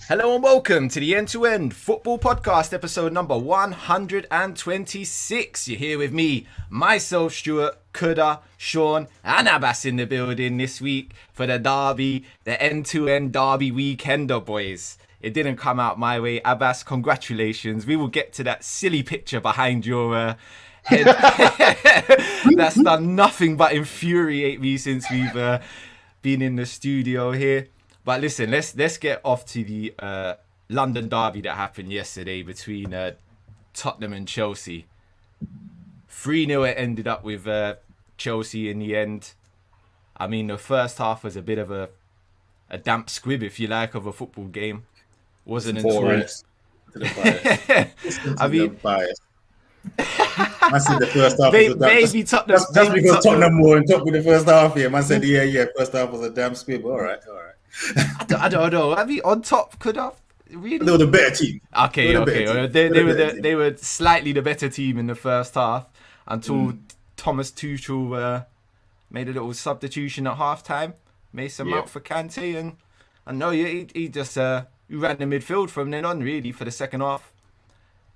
Hello and welcome to the End-to-End Football Podcast, episode number 126. You're here with me, myself, Stuart, Kuda, Sean, and Abbas in the building this week for the derby, the End-to-End Derby Weekender, boys. It didn't come out my way. Abbas, congratulations. We will get to that silly picture behind your head. That's done nothing but infuriate me since we've been in the studio here. But listen, let's get off to the London derby that happened yesterday between Tottenham and Chelsea. 3-0 it ended up with Chelsea in the end. I mean, the first half was a bit of a damp squib, if you like, of a football game. Wasn't until... I mean... I said the first half was a maybe Tottenham... That's because Tottenham were on top with the first half here. Man said, yeah, first half was a damn squib. All right. I don't know. I mean, on top, could have really. They were the better team. Okay. They were slightly the better team in the first half until Thomas Tuchel made a little substitution at halftime. Mason Mount for Kante, and no, he just ran the midfield from then on. Really, for the second half,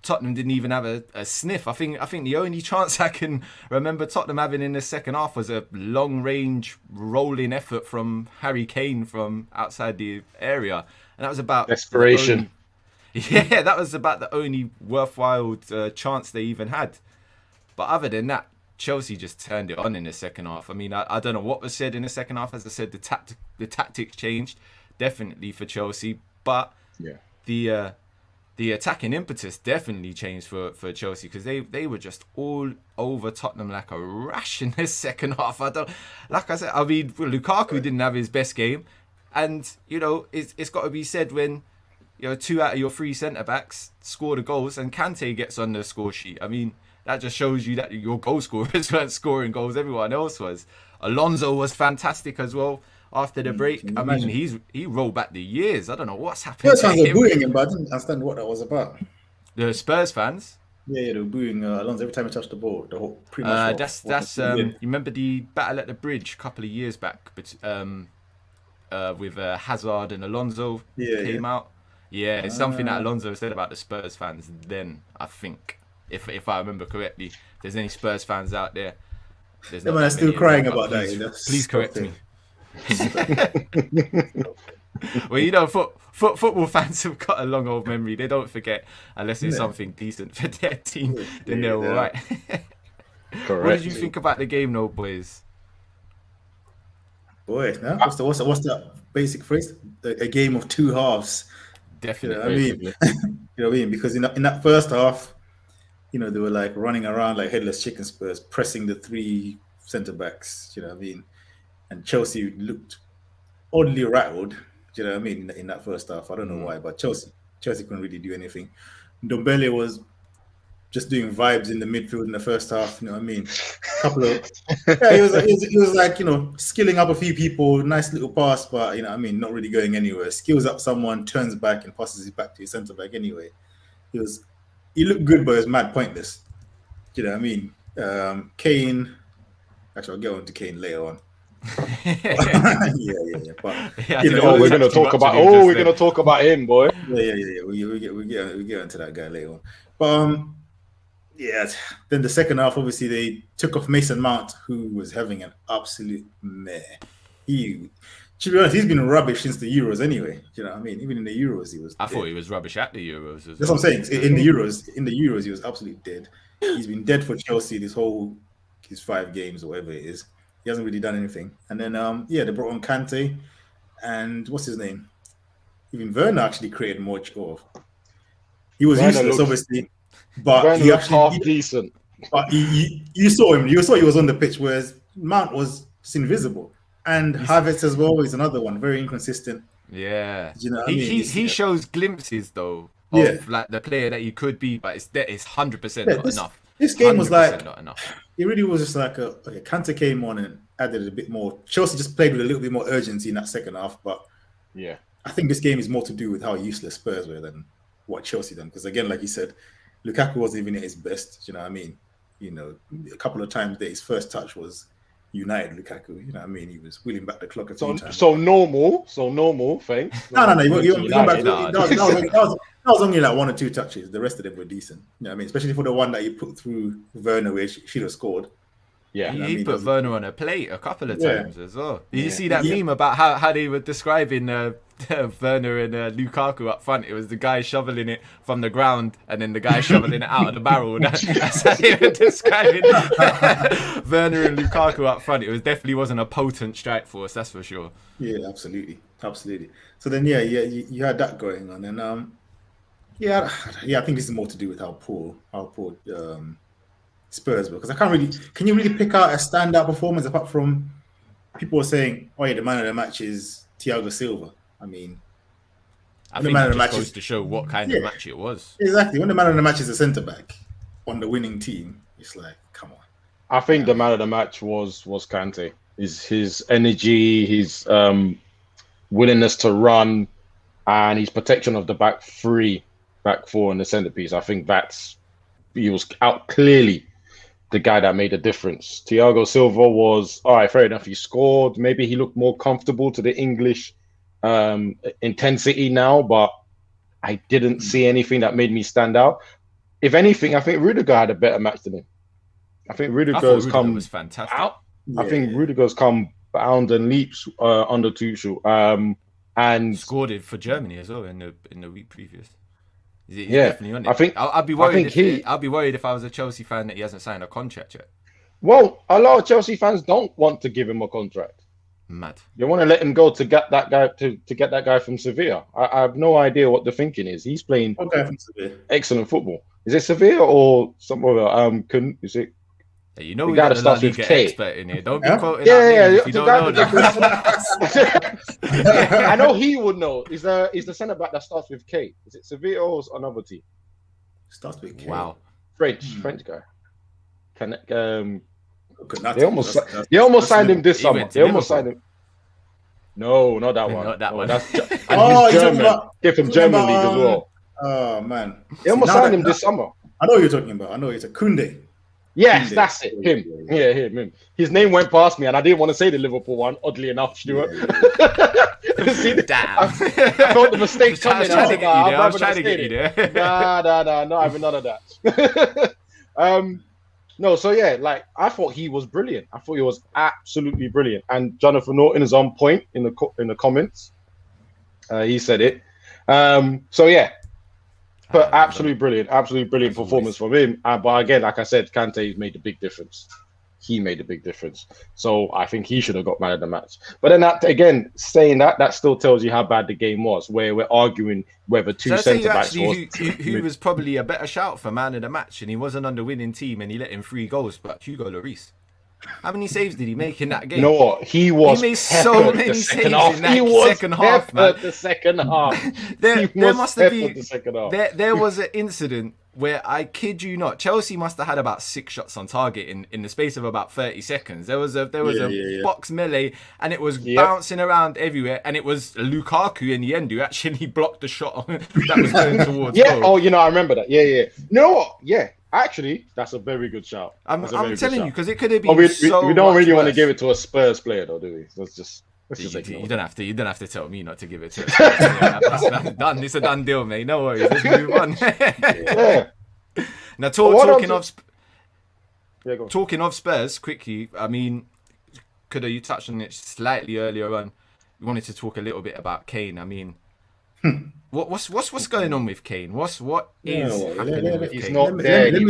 Tottenham didn't even have a sniff. I think the only chance I can remember Tottenham having in the second half was a long-range rolling effort from Harry Kane from outside the area, and that was about desperation. That was about the only worthwhile chance they even had. But other than that, Chelsea just turned it on in the second half. I mean, I don't know what was said in the second half. As I said, the tactics changed definitely for Chelsea, but the attacking impetus definitely changed for Chelsea, because they were just all over Tottenham like a rash in the second half. Like I said, I mean, Lukaku didn't have his best game, and it's got to be said when 2 out of your 3 centre backs score the goals and Kante gets on the score sheet. I mean, that just shows you that your goal scorers weren't scoring goals; everyone else was. Alonso was fantastic as well. After the break, I imagine he rolled back the years. I don't know what's happening. Spurs fans were booing him, but I didn't understand what that was about. The Spurs fans? Yeah, they were booing Alonso every time he touched the ball. The whole pretty much. That's you remember the battle at the bridge a couple of years back, but with Hazard and Alonso came out. Yeah, it's something that Alonso said about the Spurs fans. Then I think, if I remember correctly, if there's any Spurs fans out there, there's not still crying about that. Please correct me. Well, football fans have got a long old memory. They don't forget unless it's something decent for their team. Then they're all right. Correct. What did you think about the game, though, boys? What's the basic phrase? A game of two halves. Definitely. You know what I mean? Because in that first half, they were like running around like headless chicken, Spurs pressing the 3 centre backs. You know what I mean? And Chelsea looked oddly rattled, in that first half. I don't know why, but Chelsea couldn't really do anything. Ndombele was just doing vibes in the midfield in the first half, you know what I mean? He was like, skilling up a few people, nice little pass, but, not really going anywhere. Skills up someone, turns back and passes it back to his centre-back anyway. He looked good, but it was mad pointless. You know what I mean? Kane, actually, I'll get on to Kane later on. We're gonna talk about him, boy. We get into that guy later on. But then the second half, obviously they took off Mason Mount, who was having an absolute meh. To be honest, he's been rubbish since the Euros anyway. You know what I mean? Even in the Euros, he was. I thought he was rubbish at the Euros. That's what I'm saying. In the Euros, he was absolutely dead. He's been dead for Chelsea his 5 games or whatever it is. He hasn't really done anything. And then, they brought on Kante and what's his name? Even Werner actually created more. He was useless, obviously, but Werner he actually half decent. But you saw him. You saw he was on the pitch, whereas Mount was just invisible. And Havertz as well is another one, very inconsistent. Yeah, he shows glimpses though of like the player that he could be, but it's 100% not enough. This game was like, it really was just like Kante came on and added a bit more. Chelsea just played with a little bit more urgency in that second half, but I think this game is more to do with how useless Spurs were than what Chelsea done. Because again, like you said, Lukaku wasn't even at his best. You know what I mean? A couple of times that his first touch was, United Lukaku. You know what I mean? He was wheeling back the clock a few times. So normal. Thanks. No. You go back to No. that was only like 1 or 2 touches. The rest of them were decent. You know what I mean? Especially for the one that you put through Werner, where she should have scored. Yeah, he put Werner on a plate a couple of times as well. Did you see that meme about how they were describing Werner and Lukaku up front? It was the guy shoveling it from the ground and then the guy shoveling it out of the barrel. That's how they were describing Werner and Lukaku up front. It definitely wasn't a potent strike force, that's for sure. Yeah, absolutely. So then, you had that going on, and I think this is more to do with how poor Spurs were, because I can't really. Can you really pick out a standout performance apart from people were saying, "Oh yeah, the man of the match is Thiago Silva." I mean, I think it just goes to show what kind of match it was. Exactly. When the man of the match is a centre back on the winning team, it's like, come on. I think the man of the match was Kante. His energy, his willingness to run, and his protection of the back four, and the centerpiece. I think he was out clearly the guy that made a difference. Thiago Silva was all right. Fair enough. He scored. Maybe he looked more comfortable to the English intensity now, but I didn't see anything that made me stand out. If anything, I think Rudiger had a better match than him. I think Rudiger's was fantastic. Out. Yeah. I think Rudiger's come bound and leaps under Tuchel, and scored it for Germany as well in the week previous. He's definitely on it. I think I'd be worried. I'd be worried if I was a Chelsea fan that he hasn't signed a contract yet. Well, a lot of Chelsea fans don't want to give him a contract. Mad. They want to let him go to get that guy to get that guy from Sevilla. I have no idea what the thinking is. He's playing excellent football. Is it Sevilla or some other? Is it? You know, we got a La Liga expert in here. Don't be quoting if you don't know that. I know he would know. Is the centre back that starts with K? Is it Sevilla or another team? Starts with K. Wow. French guy. They almost signed him this summer. They almost signed him. No, not that one. Not that one. That's he's German. He's from German league as well. Oh man. They almost signed him this summer. I know what you're talking about. I know it's a Kunde. Yes, that's it. Him. Yeah, him. His name went past me, and I didn't want to say the Liverpool one. Oddly enough, Stuart. Damn. I thought the mistake coming. I was trying to get you there. Nah, not having none of that. No, so yeah, like I thought he was brilliant. I thought he was absolutely brilliant. And Jonathan Norton is on point in the comments. He said it. So yeah. But absolutely brilliant performance from him. But again, like I said, Kante made a big difference. He made a big difference. So I think he should have got man of the match. But then that, again, saying that still tells you how bad the game was, where we're arguing whether two centre-backs who was probably a better shout for man of the match, and he wasn't on the winning team, and he let in 3 goals, but Hugo Lloris. How many saves did he make in that game? You know what? He made so many saves in that second half, man. The second half. there must have been. There was an incident where, I kid you not, Chelsea must have had about 6 shots on target in the space of about 30 seconds. There was a box melee, and it was bouncing around everywhere, and it was Lukaku in the end who actually blocked the shot that was going towards goal. Oh, I remember that. Yeah. You know what? Yeah. Actually, that's a very good shout. I'm telling you, because it could have been we don't really worse. Want to give it to a Spurs player, though, do we? Let's just you don't have to. You don't have to tell me not to give it to. That's done. It's a done deal, mate. No worries. Let's move on. Now, talking of Spurs, quickly. I mean, you touched on it slightly earlier on. We wanted to talk a little bit about Kane. I mean. What's going on with Kane? What is happening with Kane? Not there let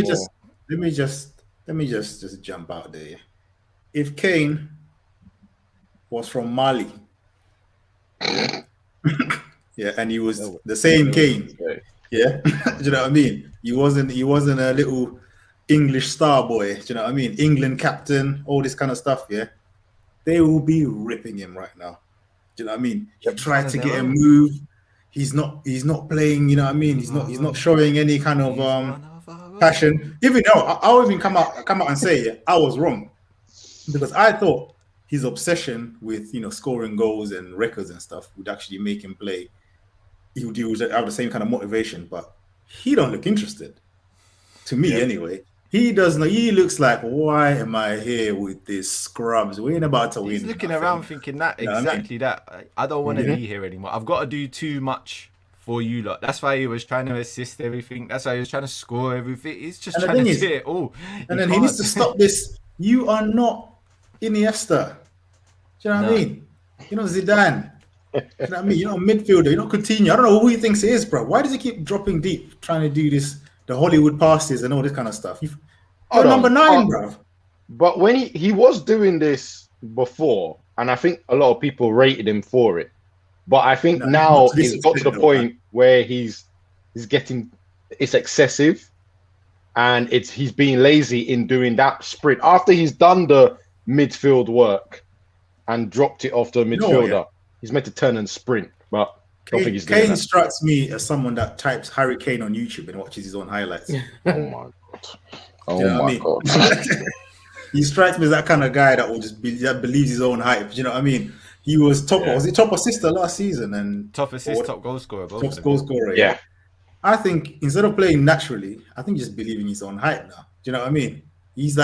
me just jump out there. If Kane was from Mali, and he was the same Kane, do you know what I mean? He wasn't a little English star boy. Do you know what I mean? England captain, all this kind of stuff. Yeah, they will be ripping him right now. Do you know what I mean? He tried to get him moved. He's not playing, you know what I mean? He's not showing any kind of passion. Even though I'll even come out and say I was wrong, because I thought his obsession with scoring goals and records and stuff would actually make him play. He would have the same kind of motivation, but he don't look interested. To me, anyway. He does not. He looks like, why am I here with these scrubs? We ain't about to win. He's looking nothing. around thinking that You know what I mean? exactly that. I don't want to be here anymore. I've got to do too much for you lot. That's why he was trying to assist everything. That's why he was trying to score everything. He's just And the trying to thing is- do it all. And then he needs to stop this. You are not Iniesta. Do you know what I mean? You're not Zidane. You know what I mean? You're not a midfielder. You're not Coutinho. I don't know who he thinks he is, bro. Why does he keep dropping deep, trying to do this, the Hollywood passes and all this kind of stuff? You're number 9, bro. But when he was doing this before, and I think a lot of people rated him for it. But I think now he's got to the point where he's getting, it's excessive, and he's being lazy in doing that sprint after he's done the midfield work and dropped it off to a midfielder. He's meant to turn and sprint, but I don't think he's doing that. Kane strikes me as someone that types Harry Kane on YouTube and watches his own highlights. Oh my god! Oh You know my what god! He strikes me as that kind of guy that will just that believes his own hype. You know what I mean? He was top. Was he top assister last season and top assist, top goal scorer, top goal scorer? Yeah. I think instead of playing naturally, I think he's just believing his own hype now. Do you know what I mean? He's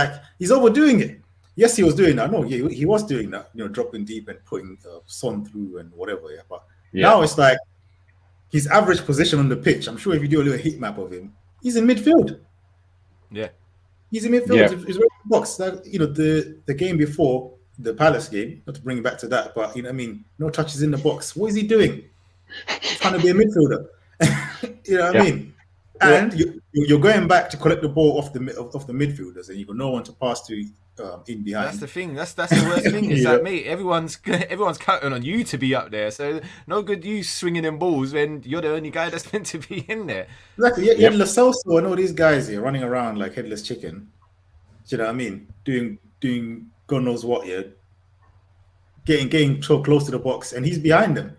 overdoing it. Yes, he was doing that. No, he was doing that. You know, dropping deep and putting Son through and whatever. Yeah, but now it's like his average position on the pitch. I'm sure if you do a little heat map of him, he's in midfield. Yeah, he's in midfield. Yeah. He's right in the box. Like, you know, the game before the Palace game. Not to bring it back to that, but you know, what I mean, no touches in the box. What is he doing? Trying to be a midfielder. You know what I mean? And you're going back to collect the ball off the midfielders, and you've got no one to pass to in behind. that's the thing. That's the worst thing. Is that, mate, everyone's counting on you to be up there. So no good you swinging them balls when you're the only guy that's meant to be in there. Exactly. You had Lo Celso and all these guys here running around like headless chicken. Do you know what I mean? Doing God knows what here. Getting so close to the box, and he's behind them.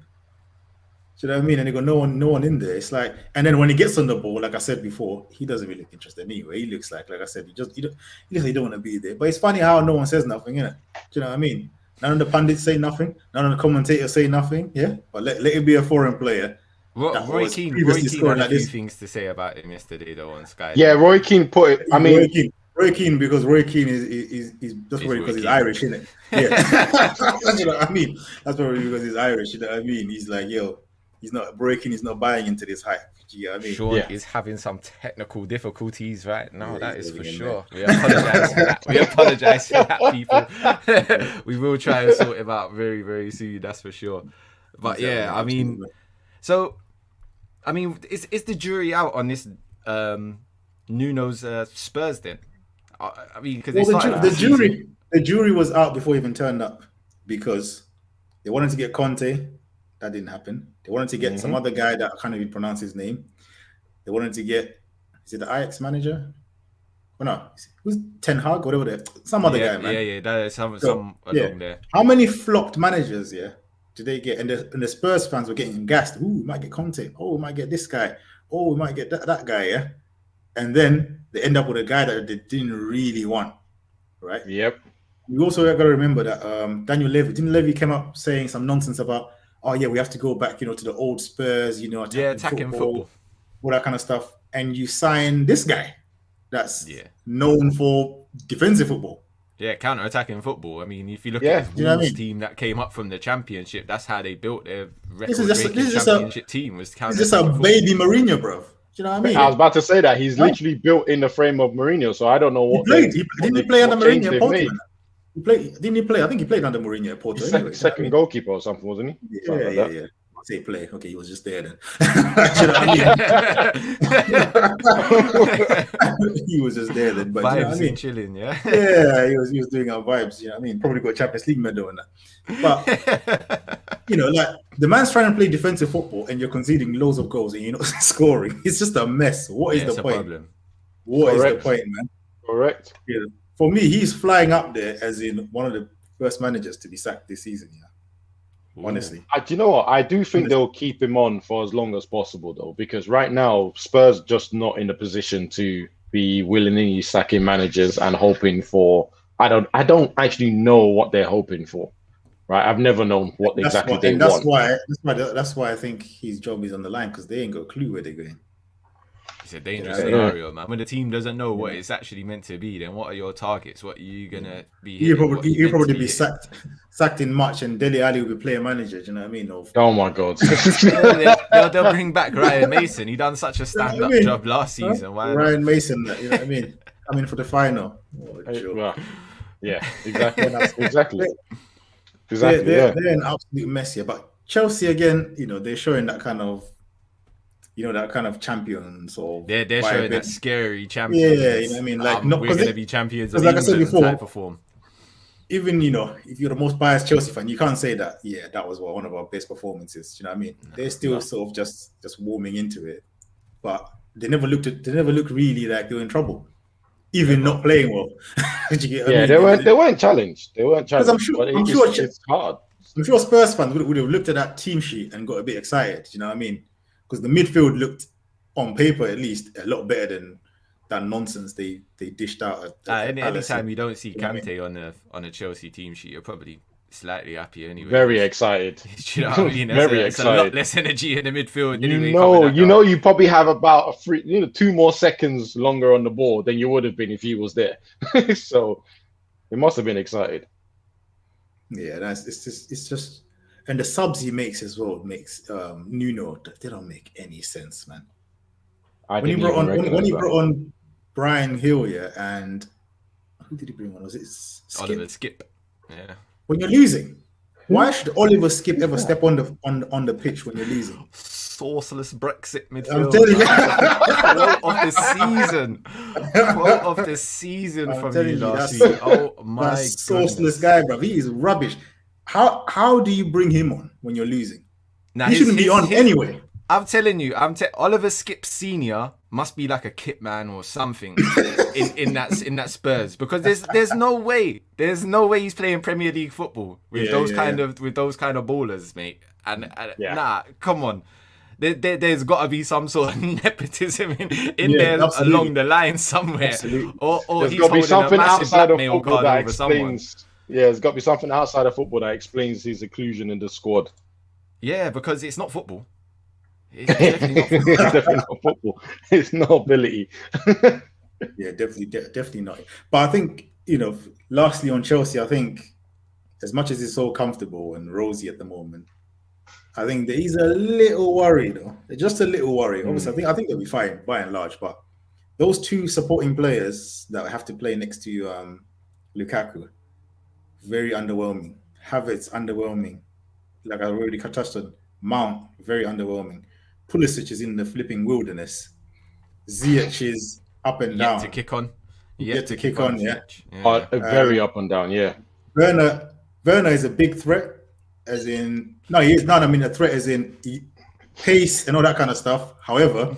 Do you know what I mean? And they got no one in there. It's like, and then when he gets on the ball, like I said before, he doesn't really look interested anyway. He looks like I said, he don't want to be there. But it's funny how no one says nothing, innit? Do you know what I mean? None of the pundits say nothing. None of the commentators say nothing. Yeah, but let it be a foreign player. Roy Keane had a few things to say about him yesterday, though, on Sky. Yeah, Roy Keane put it. I mean, Roy Keane, because Roy Keane is just probably because he's Irish, isn't it? Yeah, you know what I mean. That's probably because he's Irish. You know what I mean? He's like, yo. He's not breaking. He's not buying into this hype. You know what I mean? Sean is having some technical difficulties right now. That is for sure. We apologize for that. We apologize for that, people. We will try and sort him out very, very soon. That's for sure. But yeah, I mean, is the jury out on this Nuno's Spurs then? I mean, because the jury was out before he even turned up because they wanted to get Conte. That didn't happen. They wanted to get some other guy that I can't even pronounce his name. They wanted to get, is it the Ajax manager? Oh no, who's Ten Hag, whatever. Some other guy, man. Yeah, that is some along there. How many flopped managers? Did they get? And the Spurs fans were getting gassed. Ooh, we might get Conte. Oh, we might get this guy. Oh, we might get that guy. Yeah, and then they end up with a guy that they didn't really want. Right. Yep. We also got to remember that Daniel Levy came up saying some nonsense about, oh yeah, we have to go back, to the old Spurs, attacking football, all that kind of stuff. And you sign this guy that's known for defensive football. Yeah, counter-attacking football. I mean, if you look at the Wolves team that came up from the Championship, that's how they built their record-breaking Championship team. Was counter-attacking This is a baby Mourinho, bro. Do you know what I mean? I was about to say that he's literally built in the frame of Mourinho, so I don't know what didn't he play under Mourinho? Didn't he play? I think he played under Mourinho at Porto. Second goalkeeper or something, wasn't he? Yeah. I say play. Okay, he was just there then. You know what I mean? He was just there then. But vibes, you know what I mean? Chilling, yeah. Yeah, he was doing our vibes. You know what I mean? Probably got a Champions League medal and that. But like the man's trying to play defensive football and you're conceding loads of goals and you're not scoring. It's just a mess. What is the point? Problem. What is the point, man? Correct. Yeah. For me, he's flying up there as in one of the first managers to be sacked this season. Yeah. Honestly, do you know what? I do think they'll keep him on for as long as possible, though, because right now Spurs just not in a position to be willingly sacking managers and hoping for. I don't actually know what they're hoping for. Right? I've never known what exactly they want. That's why I think his job is on the line because they ain't got a clue where they're going. It's a dangerous Yeah. scenario, man. When the team doesn't know what it's actually meant to be, then what are your targets? What are you gonna be? He'll Hitting? probably, he'll probably be sacked in March, and Dele Alli will be player manager. Do you know what I mean? Or, Oh my God. They'll bring back Ryan Mason. He done such a stand-up job last season. Why not? Ryan Mason, you know what I mean? Coming for the final. Oh, joke. Well, yeah, exactly. Exactly. They're an absolute mess here. But Chelsea again, you know, they're showing that kind of, you know, that kind of champions or they're showing that scary champions. Yeah, you know what I mean? Like, we're going to be champions of like I said England before, type of form. Even, you know, if you're the most biased Chelsea fan, you can't say that, yeah, that was one of our best performances. Do you know what I mean? They're still sort of just warming into it. But they never looked really like they were in trouble. Even not playing well. They weren't challenged. I'm sure it's hard. I'm sure Spurs fans would have looked at that team sheet and got a bit excited. You know what I mean? Because the midfield looked, on paper at least, a lot better than that nonsense they dished out. Anytime you don't see Kante on a Chelsea team sheet, you're probably slightly happy anyway. Very excited. You know what I mean? Very it's excited. a lot less energy in the midfield. You probably have about 2 more seconds longer on the ball than you would have been if he was there. So it must have been excited. Yeah, it's just, and the subs he makes as well makes Nuno. They don't make any sense, man. When he brought on Brian Hill, and who did he bring on? Was it Skip? Oliver Skip? Yeah. When you're losing, why should Oliver Skip ever step on the pitch when you're losing? Sourceless Brexit midfield. I'm telling you. Quote of the season from you last season. Oh my god. Sourceless guy, bro. He is rubbish. How do you bring him on when you're losing? Now, he shouldn't be on anyway. I'm telling you, Oliver Skip Senior must be like a kit man or something in that Spurs, because there's no way he's playing Premier League football with those kind of ballers, mate. And nah, come on. There's got to be some sort of nepotism in there along the line somewhere. Absolutely. Or there's he's got to be holding something a massive outside of blackmail football card that over someone. explains. Yeah, there's got to be something outside of football that explains his inclusion in the squad. Yeah, because it's not football. It's definitely not football. It's no ability. Yeah, definitely not. But I think, you know, lastly on Chelsea, I think as much as it's so comfortable and rosy at the moment, I think that he's a little worried, though. Just a little worried. Obviously, I think they'll be fine by and large. But those two supporting players that have to play next to Lukaku, very underwhelming. Havertz, underwhelming. Like I already touched on, Mount, very underwhelming. Pulisic is in the flipping wilderness. Ziyech is up and down. Yet to kick on. Yet to kick on, yeah. Very up and down, yeah. Werner is a big threat, as in... No, he is not. I mean, a threat as in pace and all that kind of stuff. However,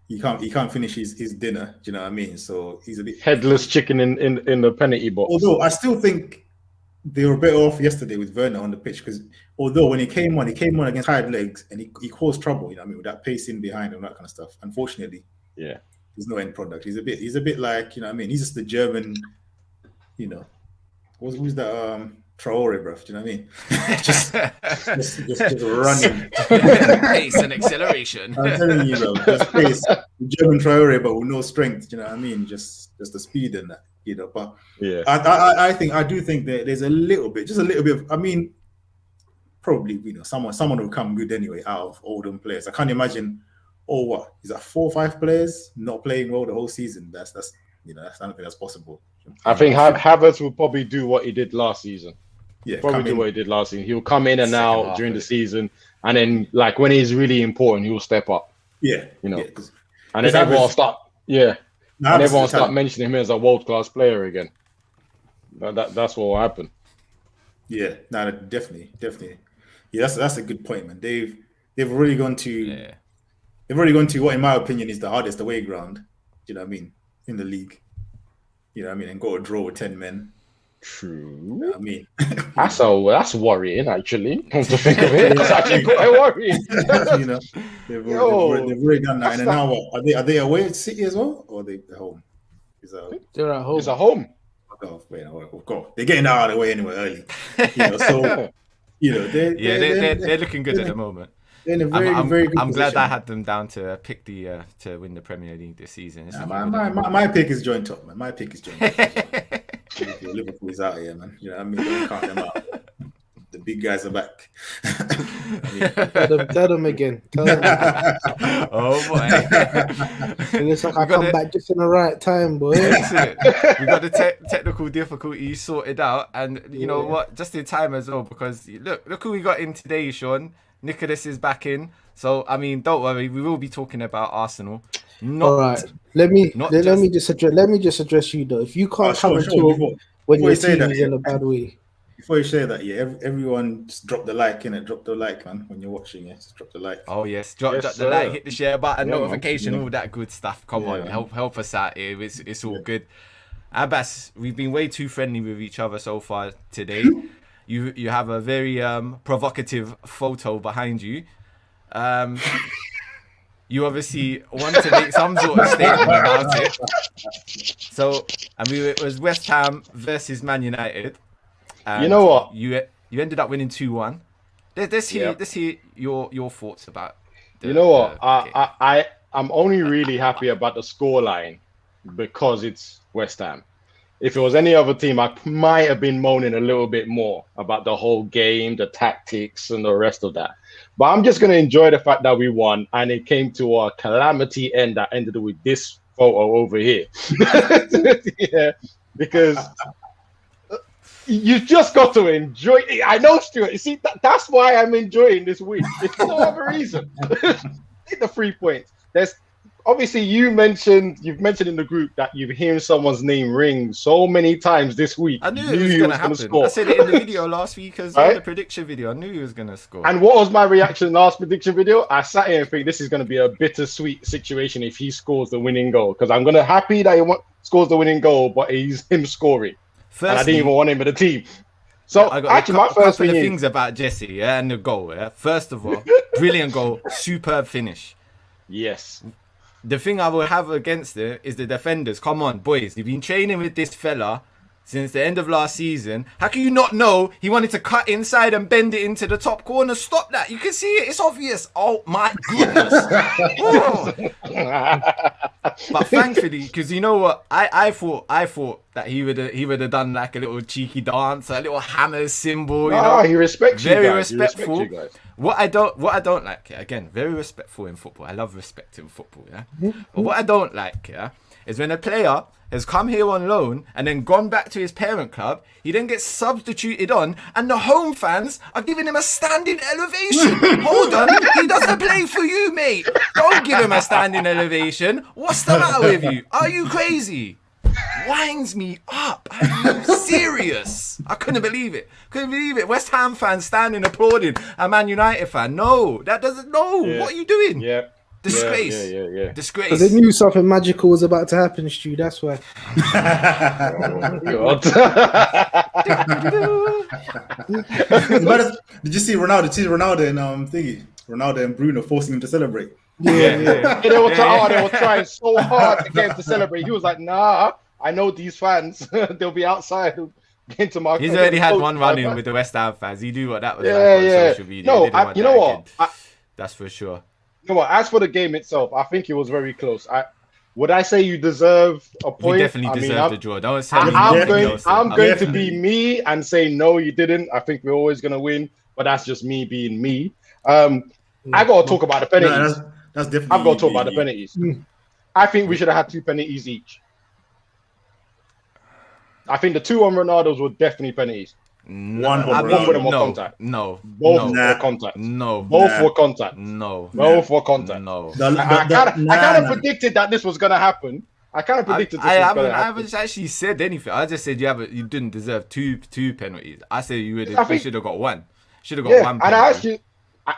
he can't finish his dinner. Do you know what I mean? So he's a bit... Headless chicken in the penalty box. Although I still think they were better off yesterday with Werner on the pitch, because although when he came on against tired legs and he caused trouble, you know what I mean, with that pacing behind and that kind of stuff. Unfortunately, yeah, there's no end product. He's a bit like, you know what I mean, he's just the German, you know, who's that Traore, bro? Do you know what I mean? just running. Pace and acceleration. I'm telling you, bro, just pace. German Traore, but with no strength. Do you know what I mean? Just the speed and that. You know, but yeah, I do think that there's just a little bit of, I mean, probably, you know, someone will come good anyway out of all them players. I can't imagine, is that 4 or 5 players not playing well the whole season? That's you know, I don't think that's possible. I think Havertz will probably do what he did last season. Yeah, probably do what he did last season. He'll come in and out during the season, and then like when he's really important, he'll step up. Yeah, you know, yeah, and then everyone will start. Yeah. And everyone start mentioning him as a world-class player again. That's what will happen. Yeah, no, definitely. Yeah, that's a good point, man. They've already gone to what, in my opinion, is the hardest away ground. Do you know what I mean? In the league. You know what I mean? And got a draw with 10 men. True. You know what I mean? That's worrying, actually. Come to think of it, it's actually quite worrying. You know, they've already done that. And now what? Are they away at City as well, or are they at home? They're at home. It's at home. Oh, wait, God, they're getting out of the way anyway early. You know, so you know they're looking good at the moment. In a very, very good I'm glad position. I had them down to pick to win the Premier League this season. My pick is joint top, man. My pick is joint top. Liverpool is out here, man. You know what I mean? Don't count them out. The big guys are back. Tell them again. Tell them again. Oh boy! It looks like I come back just in the right time, boy. We got the technical difficulties sorted out, and you know what? Just in time as well, because look who we got in today, Sean. Nicholas is back in, so I mean, don't worry, we will be talking about Arsenal. All right, let me just address you though. If you can't come and talk when your team is in a bad way. Before you say that, everyone just drop the like, innit? Drop the like, man. When you're watching it, just drop the like. Oh yes, drop the like, hit the share button, notification, all that good stuff. Come on, help us out here. It's all good. Abbas, we've been way too friendly with each other so far today. You have a very provocative photo behind you. You obviously want to make some sort of statement about it. So, it was West Ham versus Man United. And you know what? You ended up winning 2-1. Let's hear your thoughts about. You know what? I'm only really happy about the scoreline because it's West Ham. If it was any other team, I might have been moaning a little bit more about the whole game, the tactics, and the rest of that. But I'm just going to enjoy the fact that we won, and it came to a calamity end that ended with this photo over here. Because you just got to enjoy it. I know, Stuart. You see, that's why I'm enjoying this week. It's no other reason. The 3 points. There's obviously you've mentioned in the group that you've heard someone's name ring so many times this week. I knew it was going to happen. Score. I said it in the video last week as well, the prediction video. I knew he was going to score. And what was my reaction in the last prediction video? I sat here and think this is going to be a bittersweet situation if he scores the winning goal, because I'm going to happy that he scores the winning goal, but he's him scoring. Firstly, and I didn't even want him in the team. So I got actually, my first things about Jesse, and the goal. First of all, brilliant goal, superb finish. Yes. The thing I will have against it is the defenders. Come on, boys. You've been training with this fella since the end of last season. How can you not know he wanted to cut inside and bend it into the top corner? Stop that. You can see it. It's obvious. Oh, my goodness. But thankfully, because you know what? I thought that he would have done like a little cheeky dance, a little hammer symbol. He respects you guys. Very respectful. What I don't like, again, very respectful in football. I love respect in football, But what I don't like, is when a player has come here on loan and then gone back to his parent club, he then gets substituted on, and the home fans are giving him a standing elevation. Hold on, he doesn't play for you, mate. Don't give him a standing elevation. What's the matter with you? Are you crazy? Winds me up. Are you serious? I couldn't believe it. West Ham fans standing applauding a Man United fan. No, that doesn't. No, what are you doing? Yeah. Disgrace. Yeah. Disgrace. Because they knew something magical was about to happen, Stu. That's why. Oh, God. Did you see Ronaldo? Ronaldo and Ronaldo and Bruno forcing him to celebrate. Yeah. They were trying so hard to get him to celebrate. He was like, "Nah, I know these fans. They'll be outside." He's already had one run-in with the West Ham fans. He knew what that was like on social media. No, you know what? That's for sure. You know what? As for the game itself, I think it was very close. Would I say you deserve a point? We definitely deserve the draw. Don't say I'm going to be me and say no, you didn't. I think we're always going to win, but that's just me being me. I got to talk about the penalties. No, that's definitely. I've got to talk about the penalties. I think we should have had 2 penalties each. I think the 2 on Ronaldo's were definitely penalties. One for them were contact. No. Both were contact. No. Both were contact. No. Both were contact. No. I kind of predicted that this was going to happen. I haven't actually said anything. I just said you didn't deserve two penalties. I said you should have got one. Should have got one penalty. And I actually,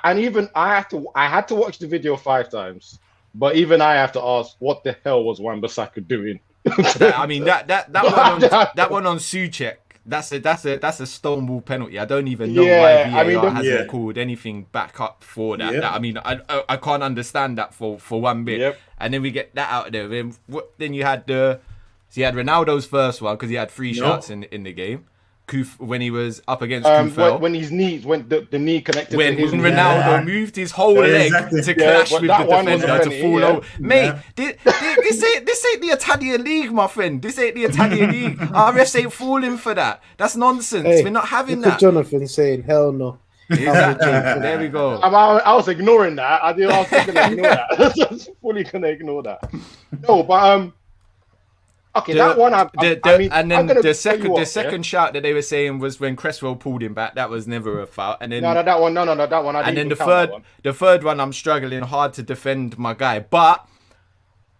and even I had to watch the video 5 times. But even I have to ask, what the hell was Wan-Bissaka doing? that one on Souček. That's a stonewall penalty. I don't even know why VAR hasn't called anything back up for that. I can't understand that for one bit. Yep. And then we get that out of there. Then you had Ronaldo's first one because he had 3 shots in the game. when he was up against Kufel. When his knees, when the knee connected when to his knee. Ronaldo moved his whole leg to clash with the defender to fall over. Mate, this ain't the Italian league, my friend. This ain't the Italian league. Our refs ain't falling for that. That's nonsense. We're not having that. Jonathan saying, hell no. Exactly. There we go. I was ignoring that. I was going to ignore that. Just fully going to ignore that. No, but okay, that one. The second shout that they were saying was when Cresswell pulled him back. That was never a foul. And then that one. And then the third one, I'm struggling hard to defend my guy, but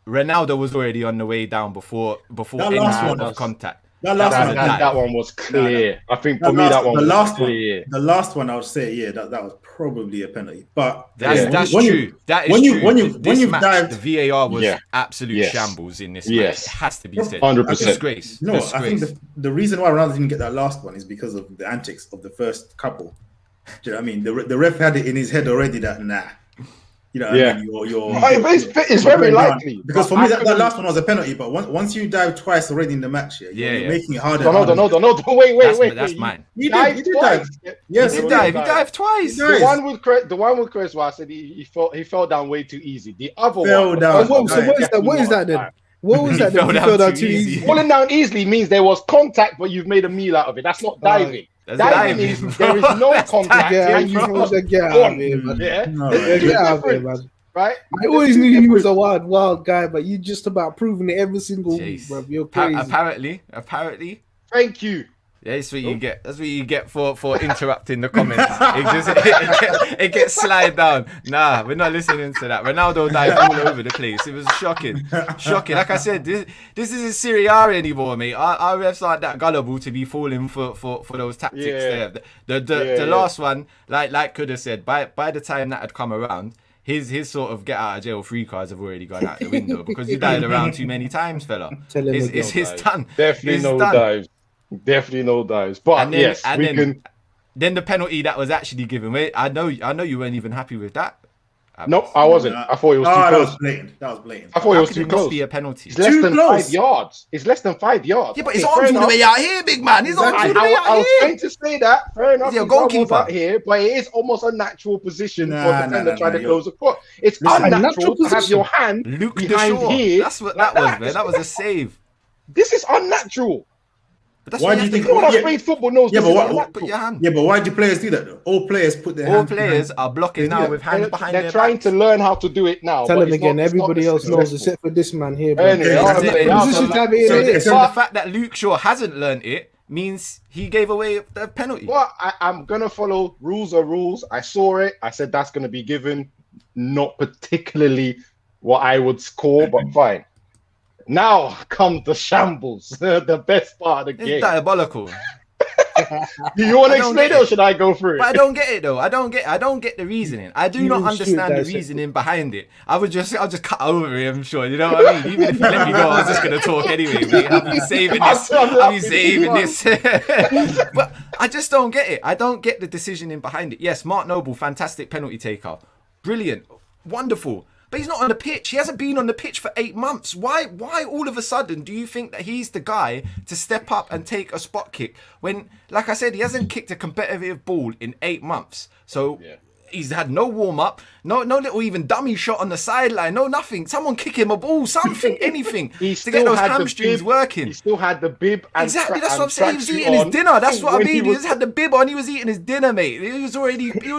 Ronaldo was already on the way down before any sort of contact. That one was clear. I think for me that one was clear. The last one I would say, that was probably a penalty. But that's true. That is true. When you dived, the VAR was absolute shambles in this match. It has to be said. 100%. Disgrace. No, I think the reason why Ronaldo didn't get that last one is because of the antics of the first couple. Do you know what I mean? The ref had it in his head already that you know what I mean? It's very likely. Because for me, that last one was a penalty. But once you dive twice already in the match, you're making it harder. No. Wait. That's mine. You did dive. Yes, he dived twice. The one with Cresswell, I said he fell down way too easy. The other one. What is that then? What was that? He fell down too easy. Falling down easily means there was contact, but you've made a meal out of it. That's not diving. Diving is there is no contact. Get out of here, man. Right? I always knew he was a wild guy, but you just about proving it every single week, bro. You're crazy. Apparently. Thank you. Yeah, that's what you get. That's what you get for interrupting the comments. It gets slide down. Nah, we're not listening to that. Ronaldo dived all over the place. It was shocking. Like I said, this isn't Serie A anymore, mate. Our refs aren't that gullible to be falling for those tactics there. The last one, like could have said, by the time that had come around, his sort of get out of jail free cards have already gone out the window because you died around too many times, fella. It's done. Definitely no dives. Definitely no dives. But then the penalty that was actually given. I know you weren't even happy with that. Nope, I wasn't. I thought it was too close. That was blatant. I thought it was too close. Must be a penalty. It's less than 5 yards. It's less than 5 yards. Yeah, but it's on the way out here, big man. It's on the way out here. I was trying to say that. Fair enough. He's a goalkeeper out here, but it is almost a natural position for a defender trying to close the court. It's unnatural to have your hand behind here. That's what that was, man. That was a save. This is unnatural. But why do you think anyone who's played football knows this is unnatural? Put your hand. Yeah, but why do players do that though? All players put their hands. All players are blocking now with hands behind their They're trying to learn how to do it now. Tell him again. Everybody else knows except for this man here. So the fact that Luke Shaw hasn't learned it means he gave away the penalty. Well, I'm gonna follow rules are rules. I saw it. I said that's gonna be given. Not particularly what I would score, but fine. Now comes the shambles, the best part of the game. It's diabolical. Do you want to explain it or should I go through it? But I don't get it though. I don't get the reasoning. I do not understand the reasoning behind it. I'll just cut over it, I'm sure. You know what I mean? Even if you let me go, I was just gonna talk anyway. Mate. I'll be saving this. But I just don't get it. I don't get the decisioning behind it. Yes, Mark Noble, fantastic penalty taker. Brilliant. Wonderful. But he's not on the pitch. He hasn't been on the pitch for 8 months. Why all of a sudden do you think that he's the guy to step up and take a spot kick when, like I said, he hasn't kicked a competitive ball in 8 months? So he's had no warm up, no little even dummy shot on the sideline, no nothing. Someone kick him a ball, something, anything to get those hamstrings working. He still had the bib. Exactly, that's what I'm saying. He was eating his dinner. That's what I mean. He just had the bib on. He was eating his dinner, mate. He was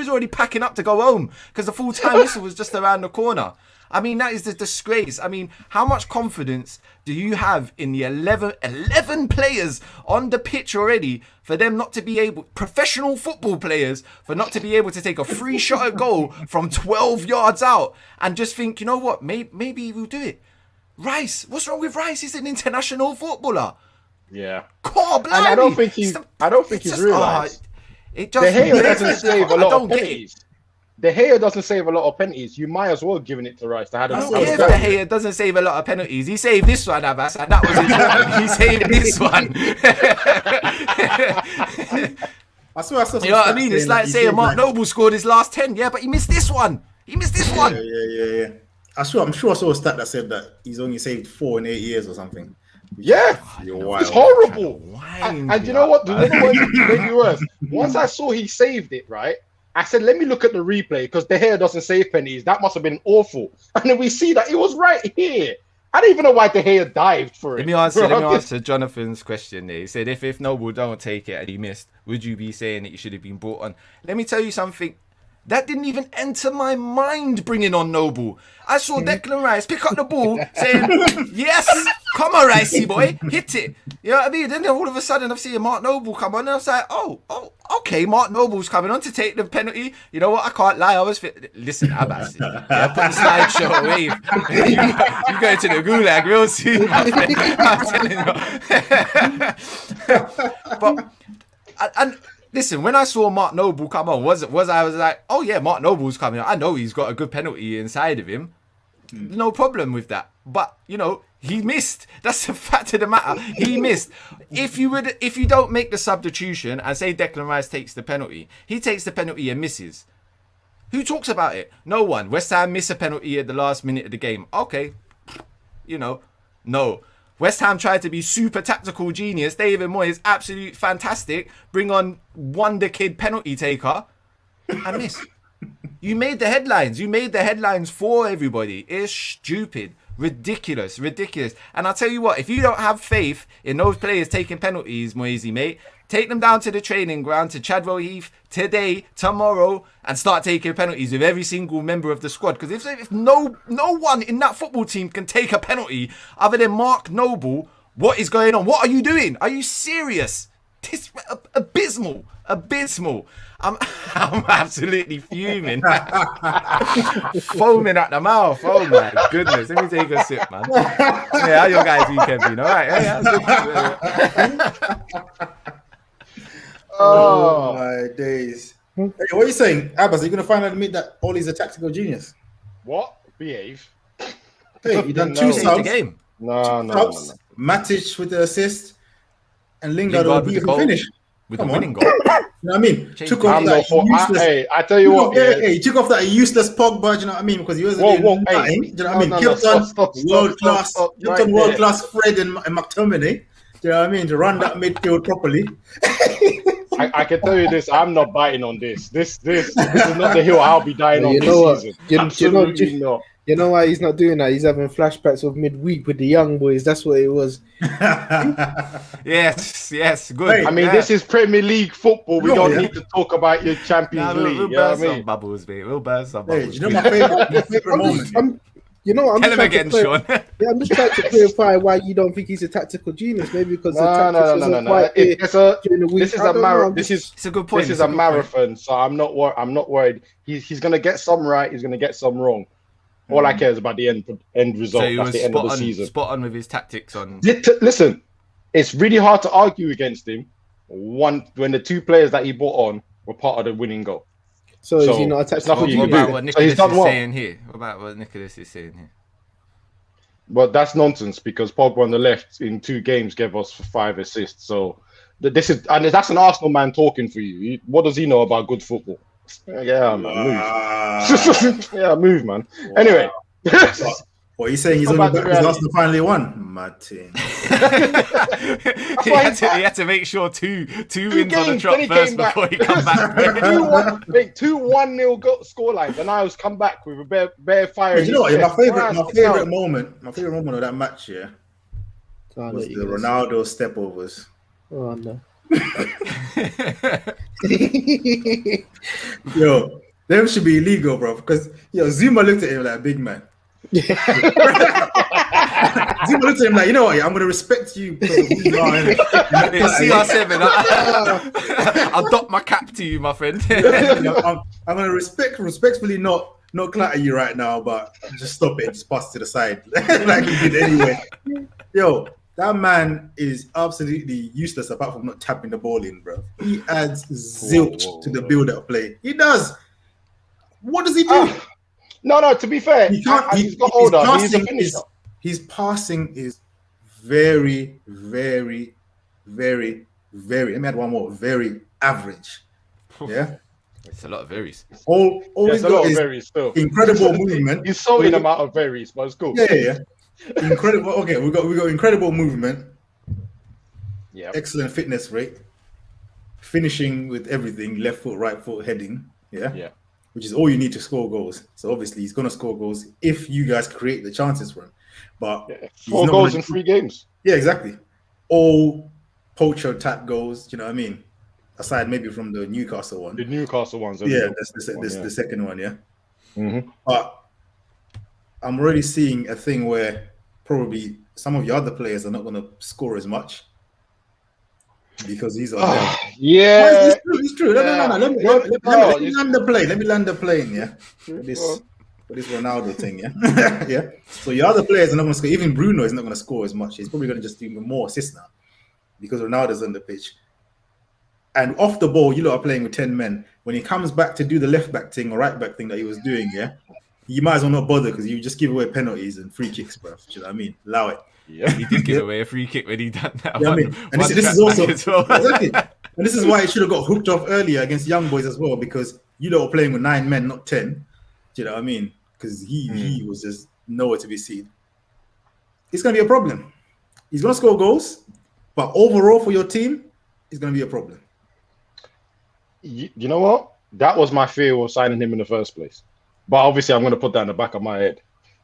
already packing up to go home because the full time whistle was just around the corner. I mean, that is the disgrace. I mean, how much confidence do you have in the 11 players on the pitch already for them not to be able, professional football players, for not to be able to take a free shot at goal from 12 yards out and just think, you know what, maybe we'll do it. Rice, what's wrong with Rice? He's an international footballer. Yeah. God, and I don't think he's realised. De Gea doesn't save a lot of penalties. De Gea doesn't save a lot of penalties. You might as well have given it to Rice. I don't care if De Gea doesn't save a lot of penalties. He saved this one, Abbas, and that was important. He saved this one. You know what I mean? It's like saying Mark Noble scored his last 10, but he missed this one. Yeah. I'm sure I saw a stat that said that he's only saved 4 in 8 years or something. Yeah, it's horrible. And you know what? The other one made me worse. Once I saw he saved it, right? I said, let me look at the replay because De Gea doesn't save penalties. That must have been awful. And then we see that it was right here. I don't even know why De Gea dived for it. Let me answer Jonathan's question there. He said, if Noble don't take it and he missed, would you be saying that he should have been brought on? Let me tell you something. That didn't even enter my mind bringing on Noble. I saw Declan Rice pick up the ball saying, yes, come on, Ricey boy, hit it. You know what I mean? Then all of a sudden I'm seeing Mark Noble come on and I was like, oh, okay, Mark Noble's coming on to take the penalty. You know what? I can't lie. I was listen, Abbas. Yeah, put the slideshow away. You go to the gulag real soon, my friend. I'm telling you. But listen, when I saw Mark Noble come on, I was like, oh yeah, Mark Noble's coming on. I know he's got a good penalty inside of him. No problem with that. But, you know, he missed. That's the fact of the matter. He missed. If you don't make the substitution and say Declan Rice takes the penalty, he takes the penalty and misses. Who talks about it? No one. West Ham miss a penalty at the last minute of the game. Okay. You know, no. West Ham tried to be super tactical genius. David Moyes, absolute fantastic. Bring on wonder kid penalty taker and miss. You made the headlines. You made the headlines for everybody. It's stupid. Ridiculous. And I'll tell you what, if you don't have faith in those players taking penalties, Moisey, mate, take them down to the training ground, to Chadwell Heath, today, tomorrow, and start taking penalties with every single member of the squad. Because if no one in that football team can take a penalty other than Mark Noble, what is going on? What are you doing? Are you serious? This abysmal. I'm absolutely fuming. Foaming at the mouth. Oh my goodness. Let me take a sip, man. Yeah, how your guys' weekend been? All right. Yeah. Oh my days. Hey, what are you saying, Abbas? Are you going to finally admit that Ollie's a tactical genius? What? Behave. Hey, you done two subs. Game. No. Matic with the assist and Lingard with the beautiful finish. With the winning goal. You know what I mean? Took off that useless. Hey, I tell you what. He took off that useless Pogba. Do you know what I mean? Because he wasn't doing nothing. Do you know what I mean? Kept on world class Fred and McTominay. Do you know what I mean? To run that midfield properly. I can tell you this. I'm not biting on this. This is not the hill I'll be dying on this season. Absolutely not. You know why he's not doing that? He's having flashbacks of midweek with the young boys. That's what it was. Yes, good. I mean, this is Premier League football. We don't need to talk about your Champions League. We'll burst some bubbles, mate. We'll burst some bubbles. You know my favorite moment? I'm Tell him again, Sean. Yeah, I'm just trying to clarify why you don't think he's a tactical genius. Maybe because no. This is a marathon. It's a good point. This is a marathon, so I'm not worried. He's gonna get some right. He's gonna get some wrong. All I care is about the end result. So he That's was the end of the season. Spot on with his tactics on. Listen, it's really hard to argue against him. When the two players that he brought on were part of the winning goal. So is he not a tactical What genius? about what Nicholas is saying here? What about what Nicholas is saying here? But that's nonsense because Pogba on the left in 2 games gave us 5 assists. So that's an Arsenal man talking for you. What does he know about good football? Yeah, man, move. Yeah, move, man. Wow. Anyway. What are you saying? He's only back because Arsenal finally won? Martin. he had to make sure two wins on the trot first before he come back. 2-1-0 scorelines, and I was come back with a bare fire. You know what? My favorite moment of that match, was the Ronaldo stepovers. Oh no. Yo, them should be illegal, bro. Because Zuma looked at him like a big man. Zuma looked at him like, you know what? I'm gonna respect you because of who you are. CR7. I'll dock my cap to you, my friend. I'm gonna respectfully not clatter you right now, but just stop it. Just pass to the side like you did anyway. Yo. That man is absolutely useless apart from not tapping the ball in, bro. He adds zilch to the build-up play. He does. What does he do? No. To be fair, he's got older. He's a finisher. His passing is very, very, very, very. Let me add one more. Very average. Yeah. It's a lot of varies. Always a lot of varies still. Incredible movement. He's so in amount of varies, but it's cool. Yeah. incredible. Okay, we got incredible movement. Yeah. Excellent fitness rate. Finishing with everything, left foot, right foot, heading. Yeah. Which is all you need to score goals. So obviously he's going to score goals if you guys create the chances for him. But 4 goals in 3 games. Yeah, exactly. All poacher type goals. You know what I mean? Aside maybe from the Newcastle one. The Newcastle ones. Yeah, that's the second one. Yeah. Mm-hmm. But I'm already seeing a thing where probably some of your other players are not going to score as much. Because he's on there. Yeah. It's true. No. Let me land the plane. Let me land the plane, yeah. For this Ronaldo thing, yeah. Yeah. So your other players are not going to score. Even Bruno is not going to score as much. He's probably going to just do more assists now. Because Ronaldo's on the pitch. And off the ball, you lot are playing with 10 men. When he comes back to do the left back thing or right back thing that he was doing, yeah, you might as well not bother because you just give away penalties and free kicks, bro. Do you know what I mean? Allow it. Yeah, he did give away a free kick when he done that. Yeah, and this is also exactly. And this is why it should have got hooked off earlier against young boys as well, because you lot were playing with 9 men, not 10. Do you know what I mean? Because he was just nowhere to be seen. It's going to be a problem. He's going to score goals, but overall for your team, it's going to be a problem. You know what? That was my fear of signing him in the first place. But obviously, I'm going to put that in the back of my head.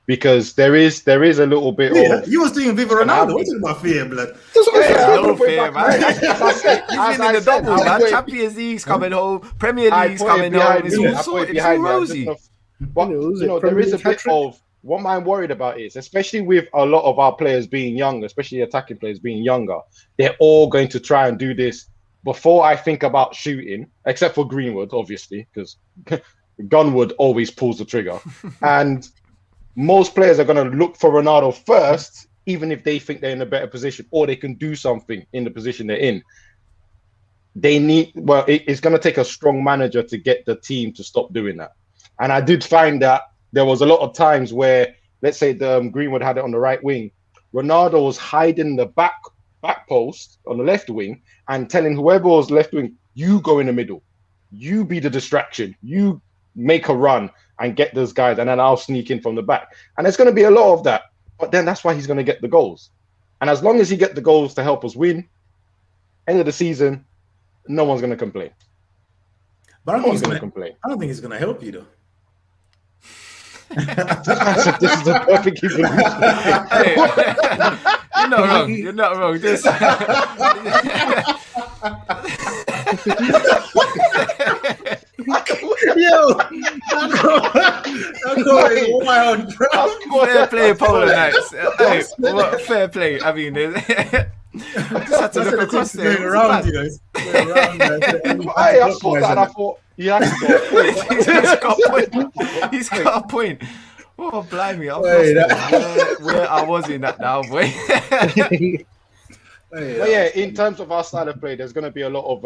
Because there is a little bit of... You was doing Viva Ronaldo. What's about fear, blood? No fear, man. He's in the double, man. Champions League's coming home. Premier League's coming home. It's all sorted. It's all rosy. But, there is a bit of... What I'm worried about is, especially with a lot of our players being young, especially attacking players being younger, they're all going to try and do this before I think about shooting, except for Greenwood, obviously, because Gunwood always pulls the trigger. And... most players are going to look for Ronaldo first, even if they think they're in a better position or they can do something in the position they're in. It's going to take a strong manager to get the team to stop doing that. And I did find that there was a lot of times where, let's say Greenwood had it on the right wing, Ronaldo was hiding the back post on the left wing and telling whoever was left wing, you go in the middle, you be the distraction, you make a run and get those guys, and then I'll sneak in from the back. And there's going to be a lot of that. But then that's why he's going to get the goals. And as long as he gets the goals to help us win, end of the season, no one's going to complain. But I don't think he's going to help you, though. This is a perfect evolution. Hey, you're not wrong. You're not wrong. This... Yo, I'm going wild, bro. Fair play, Polar Knights. Hey, what fair play? I mean, I just had to look across there. Around you guys. I saw that and I thought, yeah, he's got a point. Oh, blimey. I've lost where I was in that now, boy. But yeah, in terms of our style of play, there's going to be a lot of